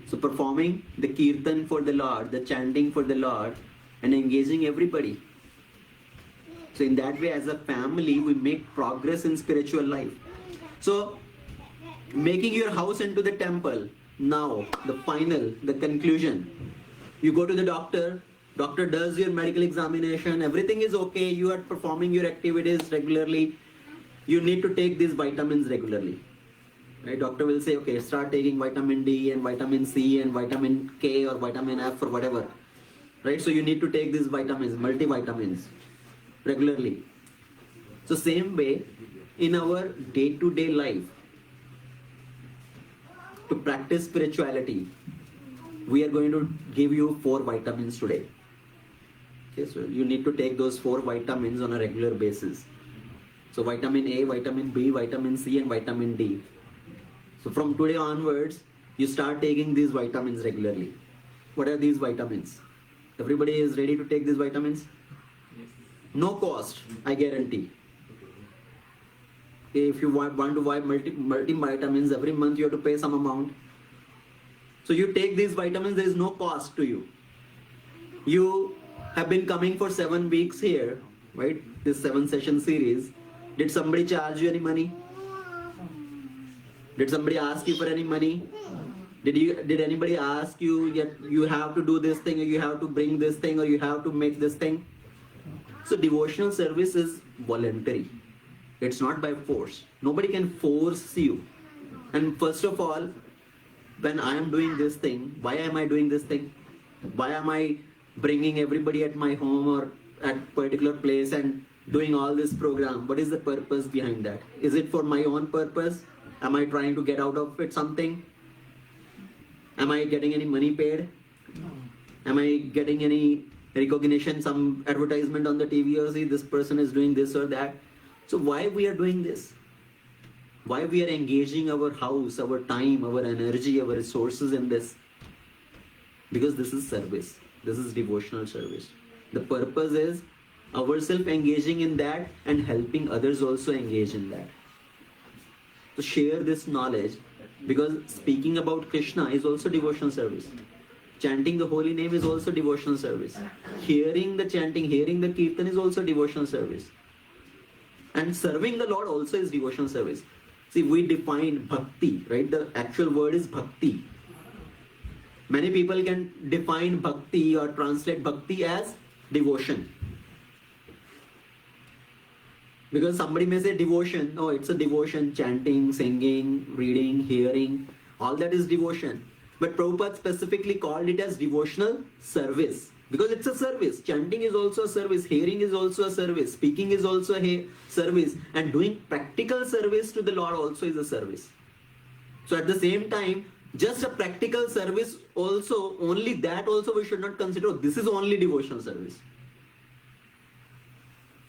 So performing the kirtan for the Lord, the chanting for the Lord, and engaging everybody. So in that way, as a family, we make progress in spiritual life. So making your house into the temple. Now, the conclusion. You go to the doctor does your medical examination, everything is okay, you are performing your activities regularly. You need to take these vitamins regularly. Right? Doctor will say, okay, start taking vitamin D and vitamin C and vitamin K or vitamin F or whatever. Right? So you need to take these vitamins, multivitamins, regularly. So same way, in our day-to-day life, to practice spirituality, we are going to give you 4 vitamins today. Okay, so you need to take those 4 vitamins on a regular basis. So vitamin A, vitamin B, vitamin C and vitamin D. So from today onwards, you start taking these vitamins regularly. What are these vitamins? Everybody is ready to take these vitamins? No cost, I guarantee. If you want to buy multivitamins, every month you have to pay some amount. So you take these vitamins, there is no cost to you. You have been coming for 7 weeks here, right? This 7-session series. Did somebody charge you any money? Did somebody ask you for any money? Did anybody ask you, you have to do this thing, or you have to bring this thing, or you have to make this thing? So devotional service is voluntary. It's not by force. Nobody can force you. And first of all, when I am doing this thing, why am I doing this thing? Why am I bringing everybody at my home or at particular place and doing all this program? What is the purpose behind that? Is it for my own purpose? Am I trying to get out of it something? Am I getting any money paid? Am I getting any recognition, some advertisement on the TV, or see this person is doing this or that? So why we are doing this? Why we are engaging our house, our time, our energy, our resources in this? Because this is service. This is devotional service. The purpose is ourselves engaging in that and helping others also engage in that. So share this knowledge, because speaking about Krishna is also devotional service. Chanting the holy name is also devotional service. Hearing the chanting, hearing the kirtan is also devotional service. And serving the Lord also is devotional service. See, we define bhakti, right? The actual word is bhakti. Many people can define bhakti or translate bhakti as devotion. Because somebody may say devotion. No, it's a devotion. Chanting, singing, reading, hearing. All that is devotion. But Prabhupada specifically called it as devotional service. Because it's a service. Chanting is also a service. Hearing is also a service. Speaking is also a service. And doing practical service to the Lord also is a service. So at the same time, just a practical service also, only that also we should not consider, this is only devotional service.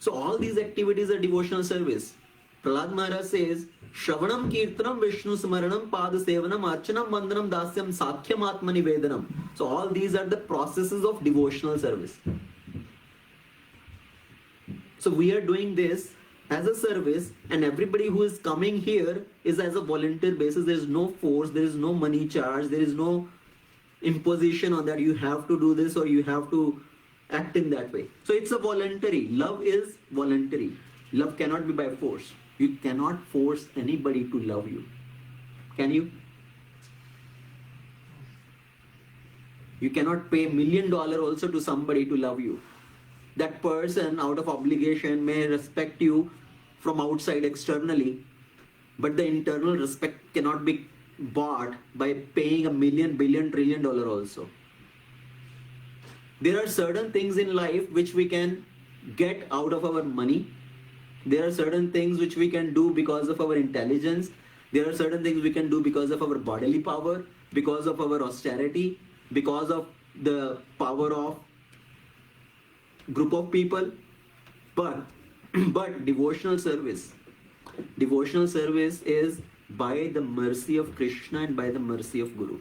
So all these activities are devotional service. Prahlad Maharaj says, Shravanam Kirtanam Vishnu Smaranam Pada Sevanam Archanam Vandanam Dasyam Sakhyam Atma Nivedanam. So all these are the processes of devotional service. So we are doing this as a service, and everybody who is coming here is as a volunteer basis. There is no force, there is no money charge, there is no imposition on that you have to do this or you have to act in that way. So it's a voluntary. Love is voluntary. Love cannot be by force. You cannot force anybody to love you. Can you? You cannot pay $1 million also to somebody to love you. That person out of obligation may respect you from outside externally, but the internal respect cannot be bought by paying $1 million, billion, $1 trillion also. There are certain things in life which we can get out of our money. There are certain things which we can do because of our intelligence. There are certain things we can do because of our bodily power, because of our austerity, because of the power of group of people. But devotional service is by the mercy of Krishna and by the mercy of Guru.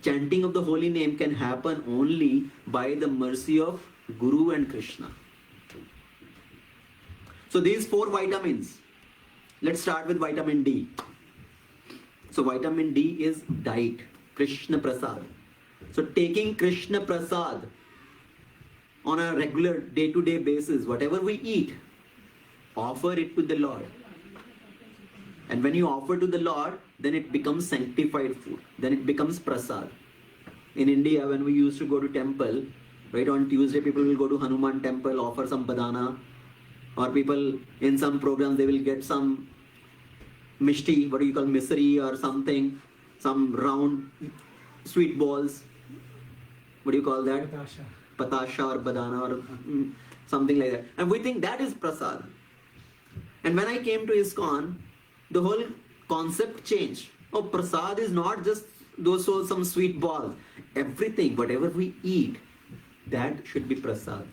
Chanting of the holy name can happen only by the mercy of Guru and Krishna. So these 4 vitamins. Let's start with vitamin D. So vitamin D is diet, Krishna Prasad. So taking Krishna Prasad on a regular day-to-day basis, whatever we eat, offer it to the Lord. And when you offer to the Lord, then it becomes sanctified food. Then it becomes prasad. In India, when we used to go to temple, right, on Tuesday people will go to Hanuman temple, offer some badana, or people in some programs they will get some mishti, what do you call misri or something, some round sweet balls. What do you call that? Patasha or badana or something like that. And we think that is prasad. And when I came to ISKCON, the whole concept changed. Oh, prasad is not just those some sweet balls. Everything, whatever we eat, that should be prasad.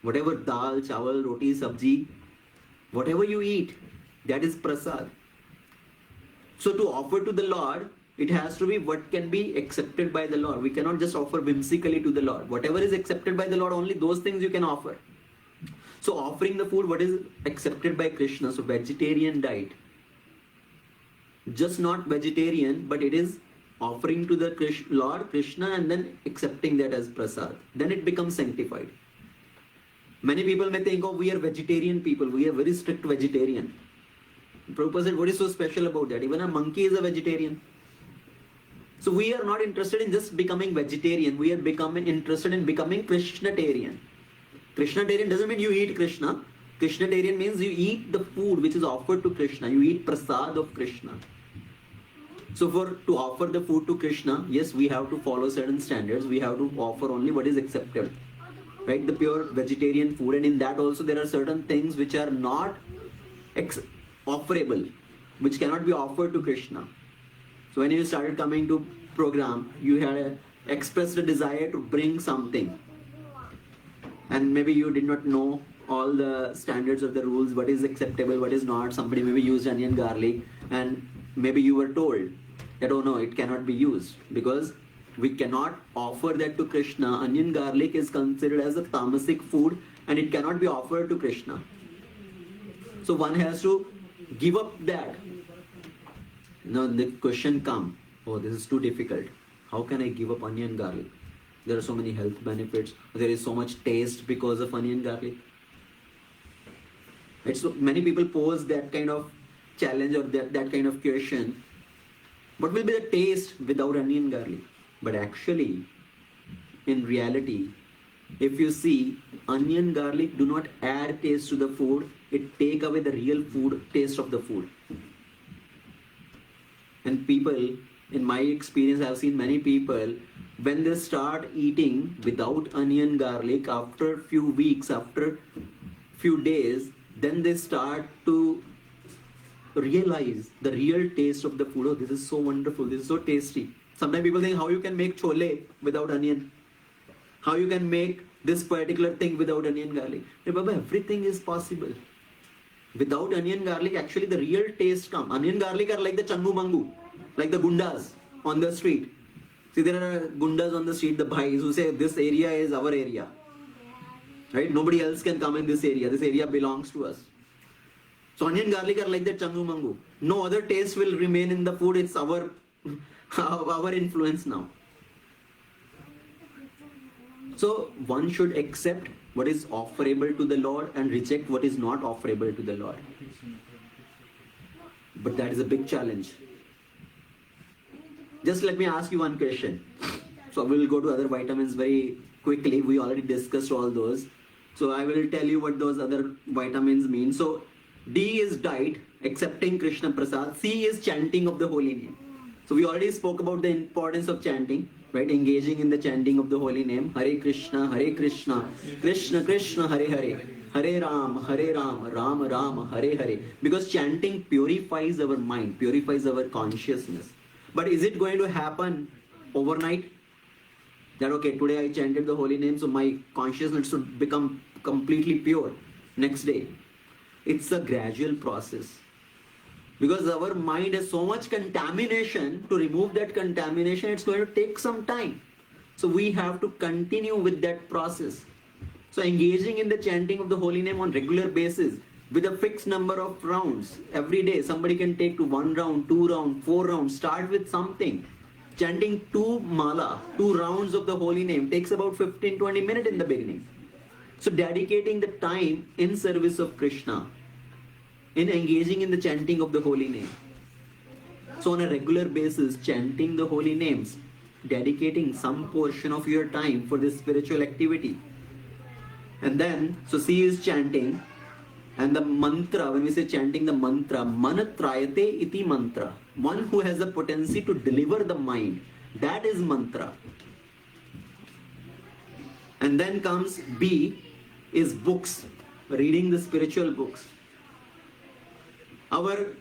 Whatever dal, chawal, roti, sabji, whatever you eat, that is prasad. So to offer to the Lord, it has to be what can be accepted by the Lord. We cannot just offer whimsically to the Lord. Whatever is accepted by the Lord, only those things you can offer. So offering the food, what is accepted by Krishna, so vegetarian diet. Just not vegetarian, but it is offering to the Lord Krishna and then accepting that as prasad. Then it becomes sanctified. Many people may think, oh, we are vegetarian people, we are very strict vegetarian. Prabhupada said, what is so special about that? Even a monkey is a vegetarian. So we are not interested in just becoming vegetarian, we are interested in becoming Krishnatarian. Krishnatarian doesn't mean you eat Krishna. Krishnatarian means you eat the food which is offered to Krishna. You eat prasad of Krishna. So to offer the food to Krishna, yes, we have to follow certain standards. We have to offer only what is accepted. Right? The pure vegetarian food. And in that also there are certain things which are not offerable, which cannot be offered to Krishna. So when you started coming to program, you had expressed a desire to bring something. And maybe you did not know all the standards of the rules, what is acceptable, what is not. Somebody maybe used onion garlic and maybe you were told that, oh no, it cannot be used because we cannot offer that to Krishna. Onion garlic is considered as a tamasic food and it cannot be offered to Krishna. So one has to give up that. Now the question comes, oh, this is too difficult. How can I give up onion garlic? There are so many health benefits. There is so much taste because of onion garlic. Right? So many people pose that kind of challenge or that kind of question. What will be the taste without onion garlic? But actually, in reality, if you see, onion garlic do not add taste to the food. It take away the real food taste of the food. And people, in my experience, I have seen many people, when they start eating without onion garlic, after few weeks, after few days, then they start to realize the real taste of the food. Oh, this is so wonderful, this is so tasty. Sometimes people think how you can make chole without onion, how you can make this particular thing without onion garlic. Hey, Baba, everything is possible. Without onion garlic, actually the real taste comes. Onion garlic are like the changu mangu, like the gundas on the street. See, there are gundas on the street, the bhais who say this area is our area. Right? Nobody else can come in this area. This area belongs to us. So onion garlic are like that changu mangu. No other taste will remain in the food. It's our influence now. So one should accept what is offerable to the Lord and reject what is not offerable to the Lord. But that is a big challenge. Just let me ask you one question. So we will go to other vitamins very quickly. We already discussed all those. So I will tell you what those other vitamins mean. So D is diet, accepting Krishna Prasad. C is chanting of the holy name. So we already spoke about the importance of chanting, right? Engaging in the chanting of the holy name. Hare Krishna, Krishna Krishna, Hare Hare. Hare Ram, Ram Ram, Hare Hare. Because chanting purifies our mind, purifies our consciousness. But is it going to happen overnight? That okay, today I chanted the holy name, so my consciousness should become completely pure next day. It's a gradual process. Because our mind has so much contamination, to remove that contamination, it's going to take some time. So we have to continue with that process. So engaging in the chanting of the holy name on regular basis, with a fixed number of rounds every day. Somebody can take to 1 round, 2 round, 4 rounds. Start with something. Chanting 2 rounds of the holy name takes about 15-20 minutes in the beginning. So dedicating the time in service of Krishna, in engaging in the chanting of the holy name. So on a regular basis, chanting the holy names, dedicating some portion of your time for this spiritual activity. And then, so C is chanting. And the mantra, when we say chanting the mantra, manatrayate iti mantra. One who has the potency to deliver the mind. That is mantra. And then comes B is books. Reading the spiritual books. Our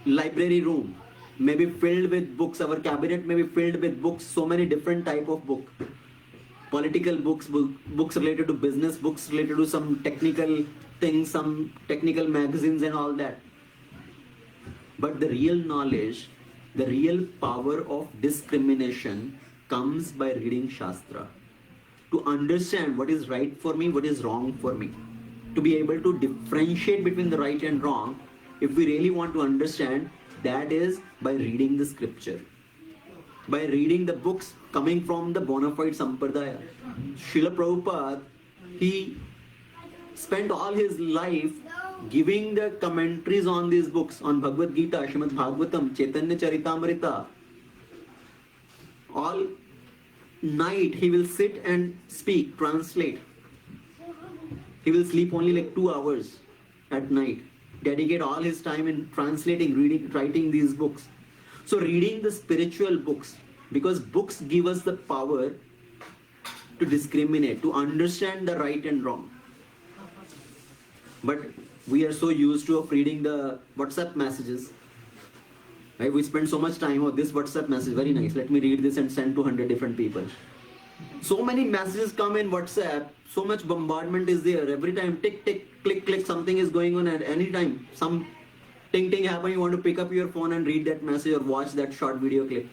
library room may be filled with books. Our cabinet may be filled with books. So many different type of books. Political books, books related to business, books related to some technical things, some technical magazines and all that. But the real knowledge, the real power of discrimination comes by reading Shastra. To understand what is right for me, what is wrong for me. To be able to differentiate between the right and wrong, if we really want to understand, that is by reading the scripture. By reading the books coming from the bona fide Sampradaya. Srila Prabhupada, he spent all his life giving the commentaries on these books, on Bhagavad Gita, Srimad Bhagavatam, Chaitanya Charitamrita. All night he will sit and speak, translate. He will sleep only like 2 hours at night. Dedicate all his time in translating, reading, writing these books. So reading the spiritual books, because books give us the power to discriminate, to understand the right and wrong. But we are so used to of reading the WhatsApp messages. Right? We spend so much time, oh, this WhatsApp message, very nice, let me read this and send to 100 different people. So many messages come in WhatsApp, so much bombardment is there. Every time, tick, tick, click, click, something is going on at any time. Some ting, ting happen, you want to pick up your phone and read that message or watch that short video clip.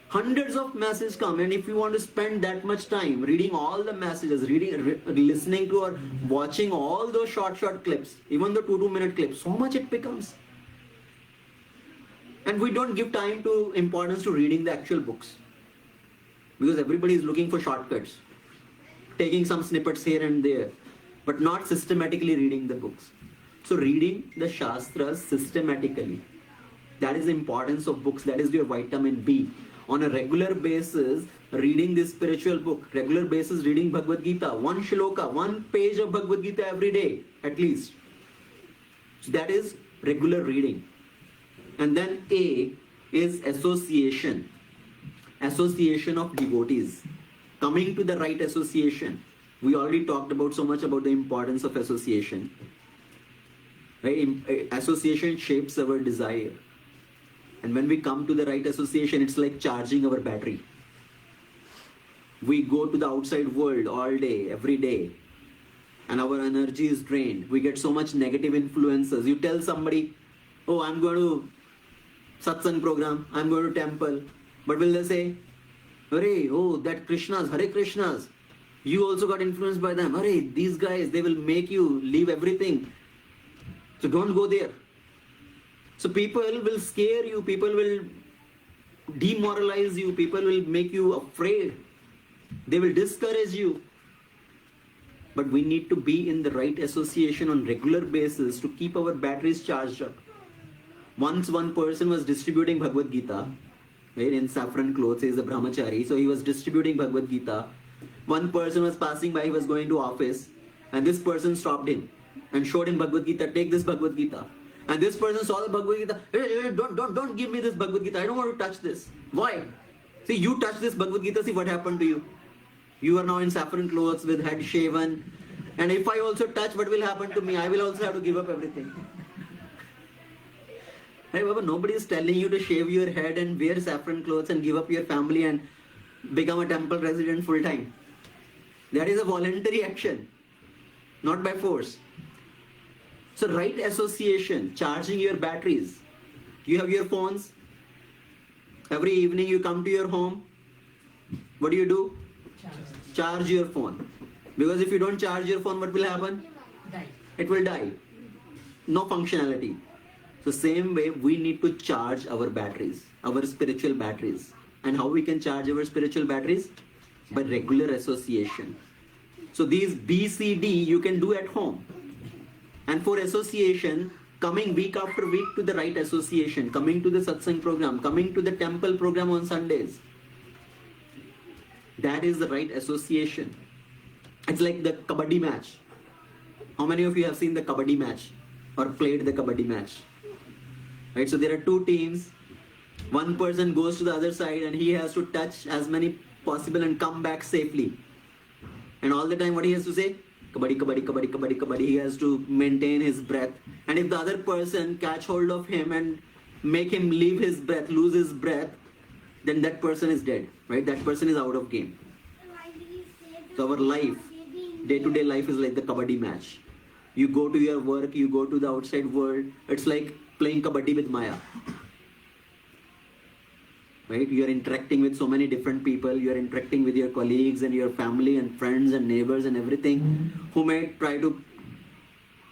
Hundreds of messages come, and if you want to spend that much time reading all the messages, listening to or watching all those short clips, even the 2-minute clips, so much it becomes. And we don't give time to importance to reading the actual books. Because everybody is looking for shortcuts, taking some snippets here and there, but not systematically reading the books. So reading the Shastras systematically, that is the importance of books, that is your vitamin B. On a regular basis, reading this spiritual book, regular basis reading Bhagavad Gita, 1 shloka, 1 page of Bhagavad Gita every day, at least. So that is regular reading. And then A is association. Association of devotees. Coming to the right association. We already talked about so much about the importance of association. Right? Association shapes our desire. And when we come to the right association, it's like charging our battery. We go to the outside world all day, every day, and our energy is drained. We get so much negative influences. You tell somebody, oh, I'm going to satsang program, I'm going to temple. But will they say, Hare, oh, that Krishnas, Hare Krishnas, you also got influenced by them. Hare, these guys, they will make you leave everything. So don't go there. So people will scare you, people will demoralize you, people will make you afraid. They will discourage you. But we need to be in the right association on regular basis to keep our batteries charged up. Once one person was distributing Bhagavad Gita, right, in saffron clothes, he is a Brahmacari, so he was distributing Bhagavad Gita. One person was passing by, he was going to office, and this person stopped him and showed him Bhagavad Gita, take this Bhagavad Gita. And this person saw the Bhagavad Gita, hey, don't give me this Bhagavad Gita, I don't want to touch this. Why? See, you touch this Bhagavad Gita, see what happened to you. You are now in saffron clothes with head shaven. And if I also touch, what will happen to me? I will also have to give up everything. Hey Baba, nobody is telling you to shave your head and wear saffron clothes and give up your family and become a temple resident full time. That is a voluntary action, not by force. So right association, charging your batteries. You have your phones. Every evening you come to your home. What do? Charge your phone. Because if you don't charge your phone, what will happen? Die. It will die. No functionality. So same way, we need to charge our batteries, our spiritual batteries. And how we can charge our spiritual batteries? By regular association. So these BCD you can do at home. And for association, coming week after week to the right association, coming to the satsang program, coming to the temple program on Sundays. That is the right association. It's like the kabaddi match. How many of you have seen the kabaddi match or played the kabaddi match? Right, so there are two teams. One person goes to the other side and he has to touch as many possible and come back safely. And all the time what he has to say? Kabaddi, kabaddi, kabaddi, kabaddi, kabaddi. He has to maintain his breath. And if the other person catch hold of him and make him leave his breath, lose his breath, then that person is dead. Right? That person is out of game. So our life, day-to-day life is like the kabaddi match. You go to your work, you go to the outside world. It's like playing kabaddi with Maya. Right? You are interacting with so many different people. You are interacting with your colleagues and your family and friends and neighbors and everything who may try to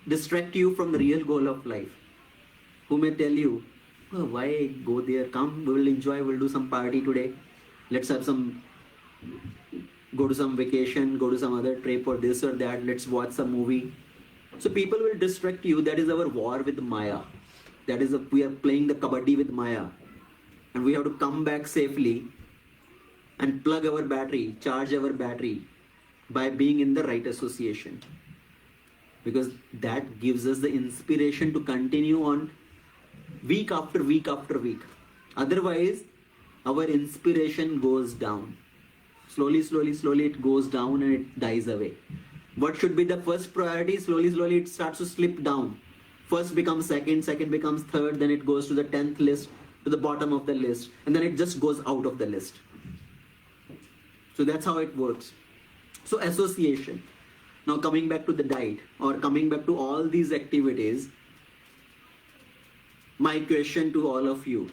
distract you from the real goal of life. Who may tell you, oh, why go there? Come, we will enjoy, we'll do some party today. Let's have some, go to some vacation, go to some other trip or this or that. Let's watch some movie. So people will distract you. That is our war with Maya. That is, we are playing the kabaddi with Maya. And we have to come back safely and plug our battery, charge our battery by being in the right association. Because that gives us the inspiration to continue on week after week after week. Otherwise, our inspiration goes down. Slowly, slowly, slowly it goes down and it dies away. What should be the first priority? Slowly, slowly it starts to slip down. First becomes second, second becomes third, then it goes to the 10th list, to the bottom of the list, and then it just goes out of the list. So that's how it works. So association. Now coming back to the diet or coming back to all these activities, my question to all of you,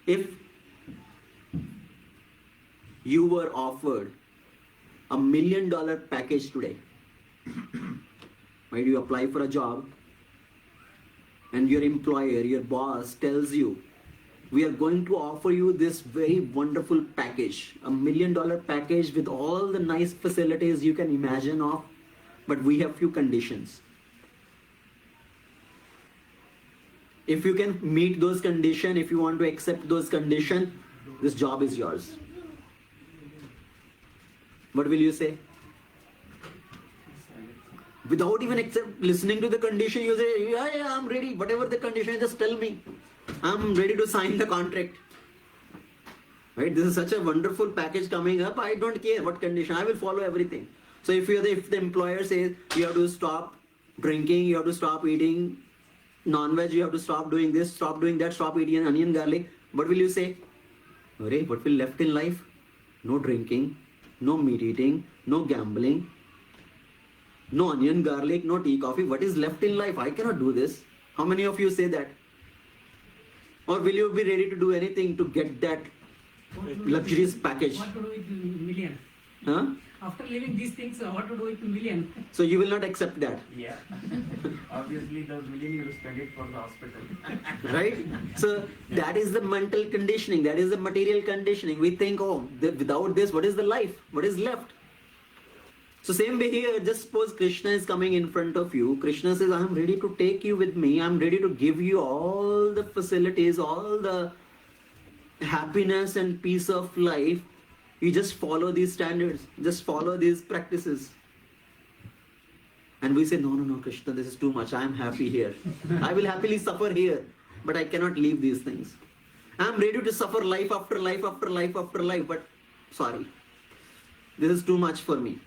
if you were offered $1 million package today, right? You apply for a job and your employer, your boss tells you, we are going to offer you this very wonderful package, $1 million package with all the nice facilities you can imagine of, but we have few conditions. If you can meet those conditions, if you want to accept those conditions, this job is yours. What will you say? Without even listening to the condition, you say, yeah, I'm ready. Whatever the condition, just tell me. I'm ready to sign the contract. Right? This is such a wonderful package coming up. I don't care what condition. I will follow everything. So if the employer says you have to stop drinking, you have to stop eating non-veg, you have to stop doing this, stop doing that, stop eating onion, garlic, what will you say? What will left in life? no drinking, no meat eating, no gambling, no onion, garlic, no tea, coffee. What is left in life? I cannot do this. How many of you say that? Or will you be ready to do anything to get that luxurious package? What to do with million? Huh? After leaving these things, what to do with million? So you will not accept that. Yeah. Obviously, those million you spend it for the hospital. Right? So that is the mental conditioning, that is the material conditioning. We think, oh, without this, what is the life? What is left? So same way here, just suppose Krishna is coming in front of you. Krishna says, I am ready to take you with me. I am ready to give you all the facilities, all the happiness and peace of life. You just follow these standards, just follow these practices. And we say, no, Krishna, this is too much. I am happy here. I will happily suffer here, but I cannot leave these things. I am ready to suffer life after life after life after life, but sorry, this is too much for me.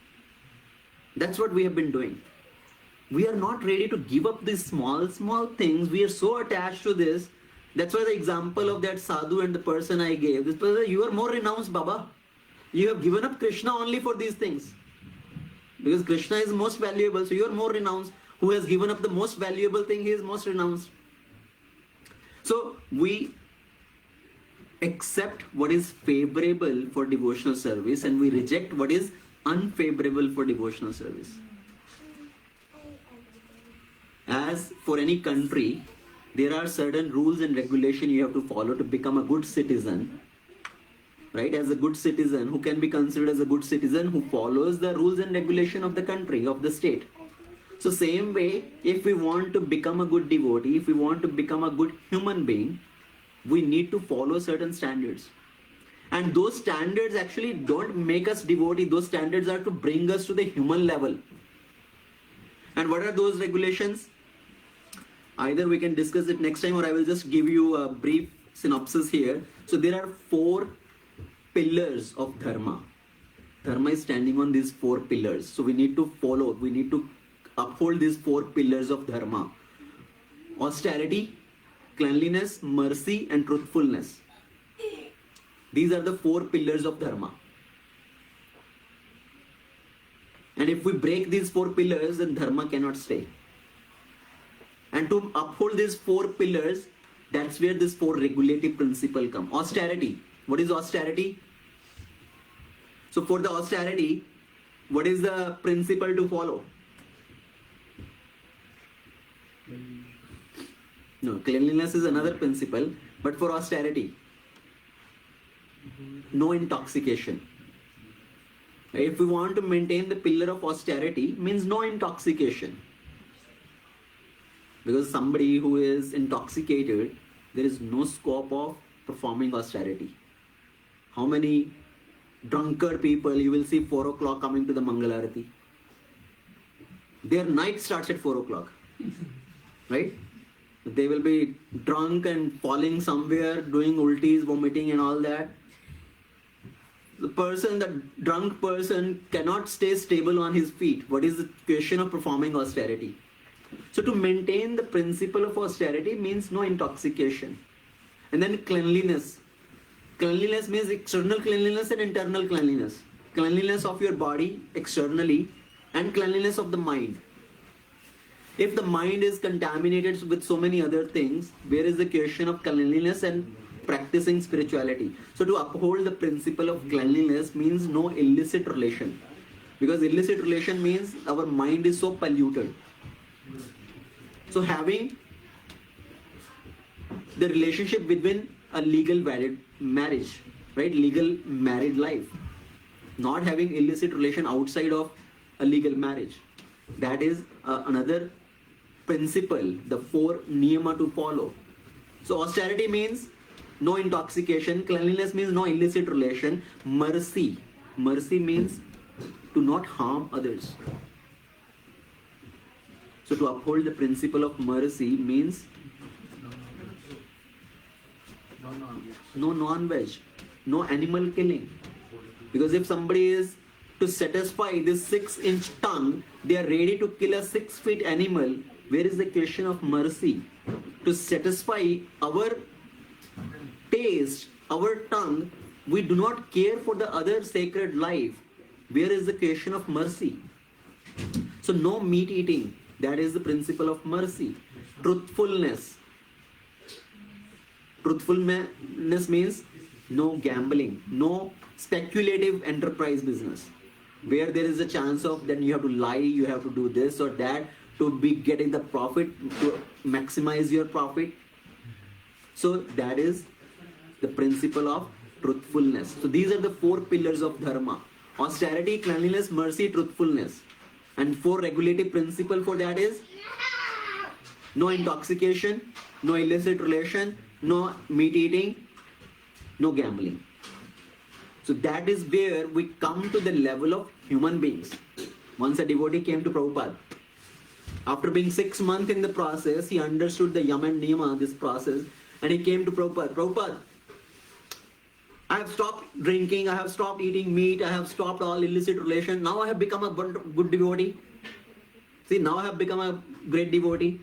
That's what we have been doing. We are not ready to give up these small things. We are so attached to this. That's why the example of that sadhu and the person I gave, this person, you are more renounced, Baba. You have given up Krishna only for these things. Because Krishna is most valuable, so you are more renounced. Who has given up the most valuable thing, he is most renounced. So we accept what is favorable for devotional service and we reject what is unfavorable for devotional service. As for any country, there are certain rules and regulations you have to follow to become a good citizen. Right? As a good citizen, who can be considered as a good citizen? Who follows the rules and regulation of the country, of the state. So same way, if we want to become a good devotee, if we want to become a good human being, we need to follow certain standards. And those standards actually don't make us devotee. Those standards are to bring us to the human level. And what are those regulations? Either we can discuss it next time or I will just give you a brief synopsis here. So there are 4 pillars of Dharma. Dharma is standing on these 4 pillars. So we need to follow, we need to uphold these 4 pillars of Dharma. Austerity, cleanliness, mercy and truthfulness. These are the 4 pillars of Dharma. And if we break these 4 pillars, then Dharma cannot stay. And to uphold these 4 pillars, that's where this 4 regulative principle come. Austerity. What is austerity? So for the austerity, what is the principle to follow? No, cleanliness is another principle, but for austerity, no intoxication. If we want to maintain the pillar of austerity, means no intoxication. Because somebody who is intoxicated, there is no scope of performing austerity. How many drunkard people you will see 4 o'clock coming to the Mangalarati? Their night starts at 4 o'clock. Right? They will be drunk and falling somewhere, doing ultis, vomiting and all that. The drunk person cannot stay stable on his feet. What is the question of performing austerity? So to maintain the principle of austerity means no intoxication. And then cleanliness. Cleanliness means external cleanliness and internal cleanliness. Cleanliness of your body externally and cleanliness of the mind. If the mind is contaminated with so many other things, where is the question of cleanliness and practicing spirituality? So to uphold the principle of cleanliness means no illicit relation. Because illicit relation means our mind is so polluted. So having the relationship within a legal marriage, right? Legal married life. Not having illicit relation outside of a legal marriage. That is another principle, the 4 niyama to follow. So austerity means no intoxication, cleanliness means no illicit relation, mercy. Mercy means to not harm others. So to uphold the principle of mercy means no non-veg, no animal killing. Because if somebody is to satisfy this 6-inch tongue, they are ready to kill a 6-foot animal. Where is the question of mercy? To satisfy our taste, our tongue, we do not care for the other sacred life, where is the creation of mercy? So no meat eating, that is the principle of mercy. Truthfulness. Truthfulness means no gambling, no speculative enterprise business, where there is a chance of then you have to lie, you have to do this or that to be getting the profit, to maximize your profit. So that is the principle of truthfulness. So these are the 4 pillars of dharma: austerity, cleanliness, mercy, truthfulness. And 4 regulative principle for that is no intoxication, no illicit relation, no meat eating, no gambling. So that is where we come to the level of human beings. Once a devotee came to Prabhupada. After being 6 months in the process, he understood the yam and niyama, this process, and he came to Prabhupada. Prabhupada, I have stopped drinking, I have stopped eating meat, I have stopped all illicit relation. Now I have become a good devotee. See, now I have become a great devotee.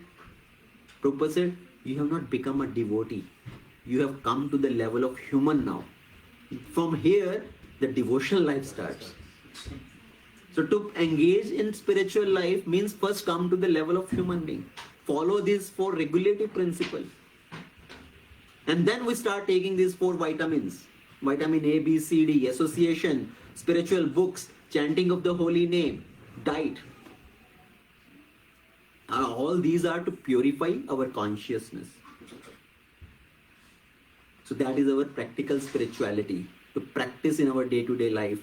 Prabhupada said, you have not become a devotee. You have come to the level of human now. From here, the devotional life starts. So to engage in spiritual life means first come to the level of human being. Follow these 4 regulative principles. And then we start taking these 4 vitamins. Vitamin A, B, C, D, association, spiritual books, chanting of the holy name, diet. All these are to purify our consciousness. So that is our practical spirituality, to practice in our day-to-day life